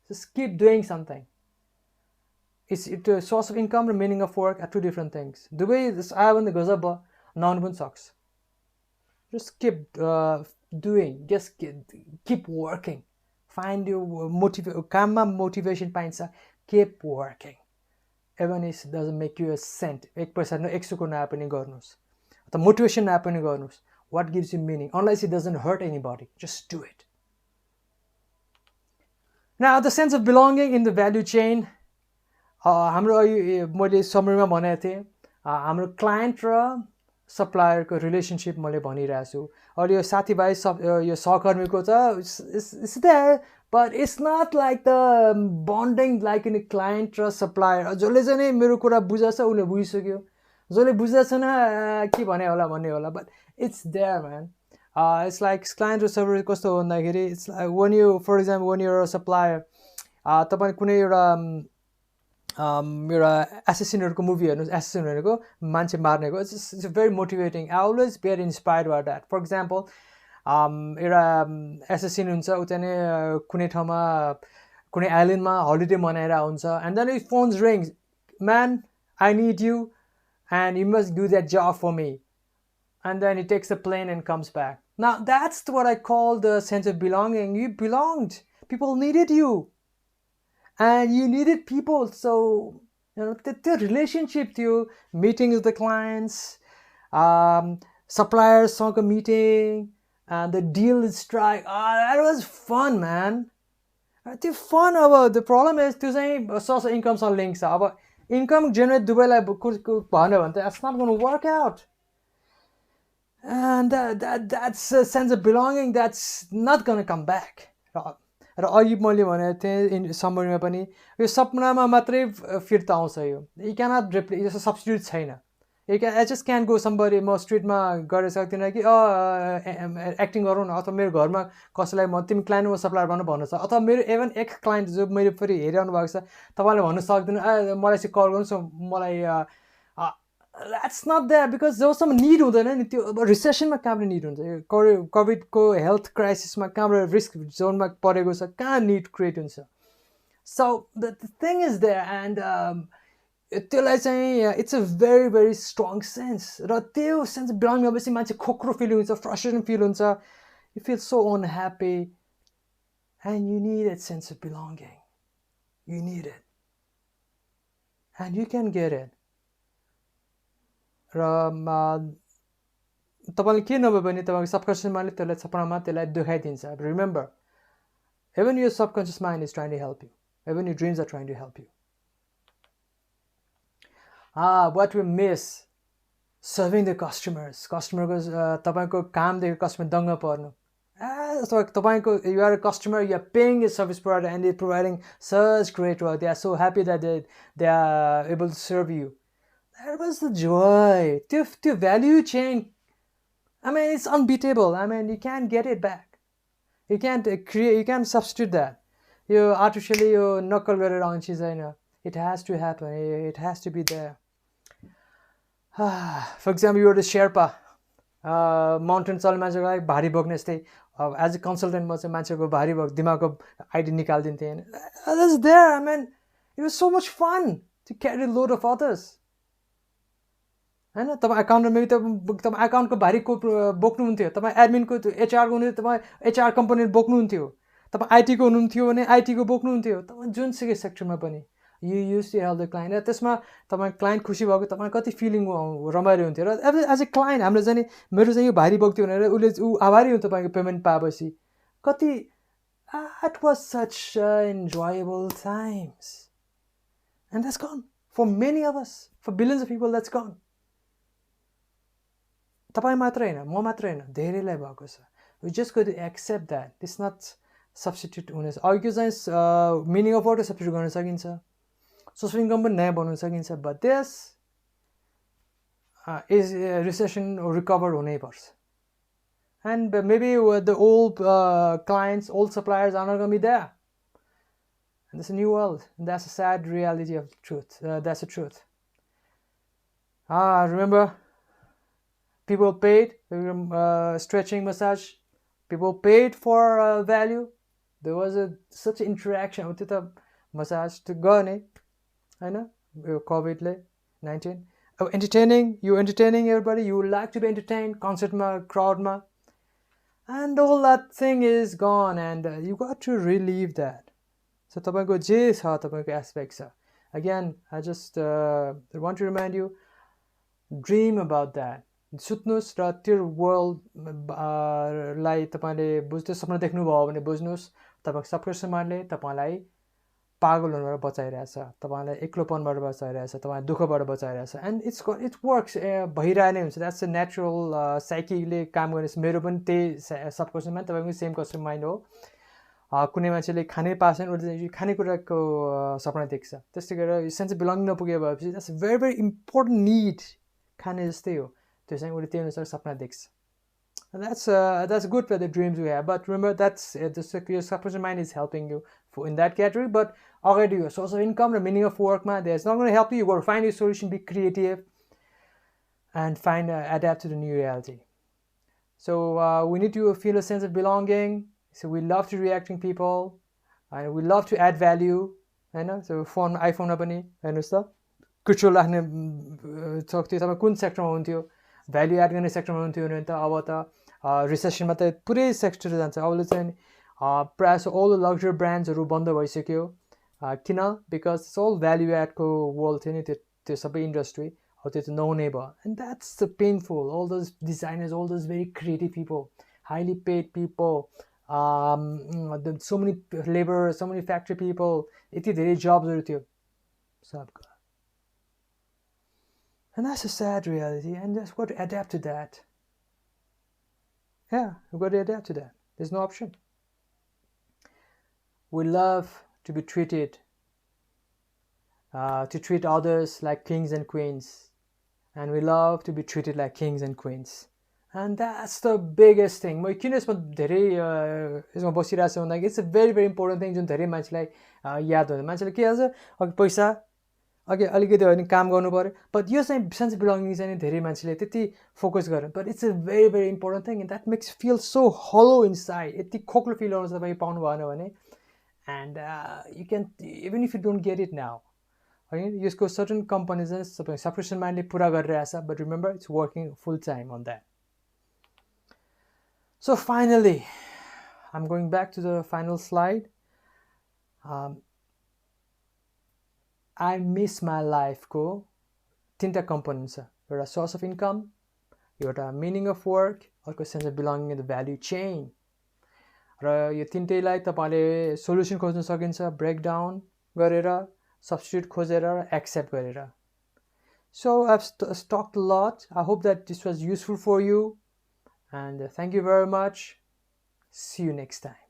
Just keep doing something. It source of income र meaning of work are two different things. दुवै आयो भने गजब भयो, नआउनु पनि सक्छ. Just keep doing, just keep working. Find your काममा motivation पाइन्छ. Keep working. Even if it doesn't make you a cent, एक पैसा न एक सुको नआए पनि गर्नुहोस्. अथवा मोटिभेसन नआए पनि गर्नुहोस्. What gives you meaning? Unless it doesn't hurt anybody, just do it. Now, the sense of belonging in the value chain. हाम्रो मैले समरीमा भनेको थिएँ, हाम्रो क्लाइन्ट र सप्लायरको रिलेसनसिप मैले भनिरहेको छु. अहिले यो साथीभाइ यो सहकर्मीको त it's there, but it's not like the bonding like in client र सप्लायर. जसले चाहिँ मेरो कुरा बुझ्छ उसले बुझिसक्यो, जसले बुझ्दैन छैन के भने होला भन्ने होला, but it's there man. It's like client र सप्लायर कस्तो हो भन्दाखेरि it's one you for example one your supplier, तपाईँ कुनै एउटा एसेसिनहरूको मुभी हेर्नुहोस्, एसेसिन भनेको मान्छे मार्नेको. It's very motivating. I always were inspired by that. For example एउटा एसेसिन हुन्छ, ऊ चाहिँ नि कुनै ठाउँमा कुनै आइल्यान्डमा हलिडे मनाएर हुन्छ, and then it phones rings, man I need you and you must do that job for me, and then it takes the plane and comes back. Now that's what I call the sense of belonging. You belonged, people needed you. And you needed people, so the relationship to meeting with the clients, suppliers, a meeting, and the deal is strike. That was fun, man. It's fun. The problem is to say source of income on links. Income generate Dubai that's not going to work out. And that's a sense of belonging that's not going to come back. र अघि मैले भनेको थिएँ समरीमा पनि यो सपनामा मात्रै फिर्ता आउँछ. यो यु क्यानट रिप्लेस, यो सब्स्टिट्युट छैन. I just can go somebody, म स्ट्रिटमा गर्न सक्दिनँ कि एक्टिङ गरौँ न, अथवा मेरो घरमा कसैलाई म तिमी क्लाइन्ट म सप्लायर भन्न सक्छ, अथवा मेरो इभन एक क्लाइन्ट जो मैले फेरि हेरिरहनु भएको छ तपाईँले भन्न सक्दैन मलाई चाहिँ कल गर्नुहोस् मलाई. द्याट्स नट द्याट, बिकज जबसम्म निड हुँदैन नि त्यो अब रिसेसनमा कहाँबाट निड हुन्छ. कोभिडको हेल्थ क्राइसिसमा कहाँबाट रिस्क जोनमा परेको छ, कहाँ निड क्रिएट हुन्छ. So the thing is there, and त्यसलाई चाहिँ it's a very very strong sense. र त्यो सेन्स बिलोङ भएपछि मान्छे खोक्रो फिल हुन्छ, फ्रस्ट्रेसन फिल हुन्छ, you feel so unhappy, and you need it sense of belonging. You need it, and you can get it. र तपाईँले के नभए पनि तपाईँको सबकन्सियस माइन्डले त्यसलाई सपनामा त्यसलाई देखाइदिन्छ. Remember, even your subconscious mind is trying to help you. Even your dreams are trying to help you. What we miss, serving the customers. Customer तपाईँको कामदेखि कस्टमर दङ्ग पर्नु. तपाईँको you are a customer, you are paying a service provider and they're providing such great work. They are so happy that they are able to serve you. That was the joy. The value chain, I mean, it's unbeatable. I mean, you can't get it back. You can't create, you can't substitute that. You artificially you knuckle गरेर आउने चिज हैन. It has to happen. It has to be there. For example, you are the Sherpa. Mountain चल्ने मान्छेको लागि भारी बोक्ने जस्तै एज अ कन्सल्टेन्ट म चाहिँ मान्छेको भारी बोक दिमागको आइडी निकालिदिन्थेँ हैन. That's there. I mean, it was so much fun to carry a load of others. हैन, तपाईँ एकाउन्टमा तपाईँ एकाउन्टको भारी को बोक्नुहुन्थ्यो, तपाईँ एडमिनको एचआरको हुनुहुन्थ्यो, तपाईँ एचआर कम्पनी बोक्नुहुन्थ्यो, तपाईँ आइटीको हुनुहुन्थ्यो भने आइटीको बोक्नुहुन्थ्यो, तपाईँ जुनसुकै सेक्टरमा पनि you use to help the client. र त्यसमा तपाईँ क्लाइन्ट खुसी भएको तपाईँ कति फिलिङ रमाइलो हुन्थ्यो. र एज ए क्लाइन्ट हाम्रो चाहिँ मेरो चाहिँ यो भारी बोक्थ्यो भनेर ऊ आभारी हुन्थ्यो तपाईँको पेमेन्ट पाएपछि. कति that was such enjoyable times. And that's gone. For many of us, for billions of people, that's gone. तपाईँ मात्र हैन, म मात्र हैन, धेरैलाई भएको छ. We just got to accept that. It's not substitute हुने. अघिको चाहिँ मिनिङ अफ वर्क सब्स्टिट्युट गर्न सकिन्छ, सोर्स अफ इन्कम पनि नयाँ बनाउन सकिन्छ, but this is recession recover हुनै पर्छ. And maybe the old clients, old suppliers are not going to be there. And it's a new world. And that's a sad reality of truth. That's the truth. Remember, people paid stretching massage, people paid for value. There was such an interaction with the massage to गर्ने होइन यो कोभिडले 19 अब entertaining everybody, you would like to be entertained concertमा crowdमा, and all that thing is gone, and you got to relieve that. So तपाईँको जे छ तपाईँको aspect छ, again I just want to remind you, dream about that. सुत्नुहोस् र त्यो वर्ल्डलाई तपाईँले बुझ्दै सपना देख्नुभयो भने बुझ्नुहोस् तपाईँको सबकन्सियसले तपाईँलाई पागल हुनबाट बचाइरहेछ, तपाईँलाई एक्लोपनबाट बचाइरहेछ, तपाईँलाई दुःखबाट बचाइरहेछ, एन्ड इट वर्क्स भइरहे नै हुन्छ. द्याट्स अ नेचुरल साइकीले काम गर्ने. मेरो पनि त्यही सबकन्सियस माइन्ड, तपाईँको सेम कन्सियस माइन्ड हो. कुनै मान्छेले खानै पाएन उसले खानेकुराको सपना देख्छ, त्यस्तै गरेर सेन्स अफ बिलोङ नपुगे भएपछि that's a very very important need. खाने जस्तै हो, त्यो चाहिँ उसले त्यही अनुसार सपना देख्छ. And that's good for the dreams we have. But remember, that's your subconscious mind is helping you in that category. But already your source of income, the meaning of work, man, that's not going to help you. You got to find your solution, be creative, and adapt to the new reality. So we need to feel a sense of belonging. So we love to reacting people, and we love to add value. I know. So iPhone पनि हेर्नुहोस् त, crucial राख्ने सक्थ्यो. तपाईँ कुन सेक्टरमा हुन्थ्यो? Value add गर्ने सेक्टरमा हुन्थ्यो भने त अब त रिसेसनमा त पुरै सेक्टर जान्छ. अबले चाहिँ प्रायः जस्तो अल द लग्जरी ब्रान्ड्सहरू बन्द भइसक्यो. किन? बिकज इट्स अल भ्याल्यु एडको वर्ल्ड थियो नि त्यो सबै इन्डस्ट्री. अब त्यो चाहिँ नहुने भयो. And that's the painful. All those designers, all those very creative people, highly paid people, so many labour, so many factory people, यति धेरै जब्सहरू थियो सबको. And that's a sad reality, and just got to adapt to that. Yeah, we've got to adapt to that. There's no option. We love to be treated, to treat others like kings and queens. And we love to be treated like kings and queens. And that's the biggest thing. म किन यसमा धेरै यसमा बसिरहेको छु भन्दाखेरि it's a very very important thing जुन धेरै मान्छेलाई याद हुँदैन. मान्छेले के हाल्छ, अघि पैसा, अघि अलिकति हो भने काम गर्नु पऱ्यो. बट यो चाहिँ सेन्स अफ बिलोङिङ चाहिँ धेरै मान्छेले त्यति फोकस गर्दैन. But it's a very very important thing, and that makes feel so hollow inside. यति खोक्लो फिल आउँछ तपाईँ पाउनु भएन भने. And you can even if you don't get it now, होइन, यसको सर्टन कम्पनी चाहिँ तपाईँ सब्सक्रिप्सन माइन्डले पुरा गरिरहेछ. But remember, it's working full time on that. So finally, I'm going back to the final slide. I miss my life को तीनटा components छ. एउटा source of income, एउटा meaning of work, अर्को sense of belonging in the value chain. र यो तीनटैलाई तपाईले solution खोज्न सकिन्छ breakdown गरेर, substitute खोजेर, accept गरेर. So I've talked a lot. I hope that this was useful for you. And thank you very much. See you next time.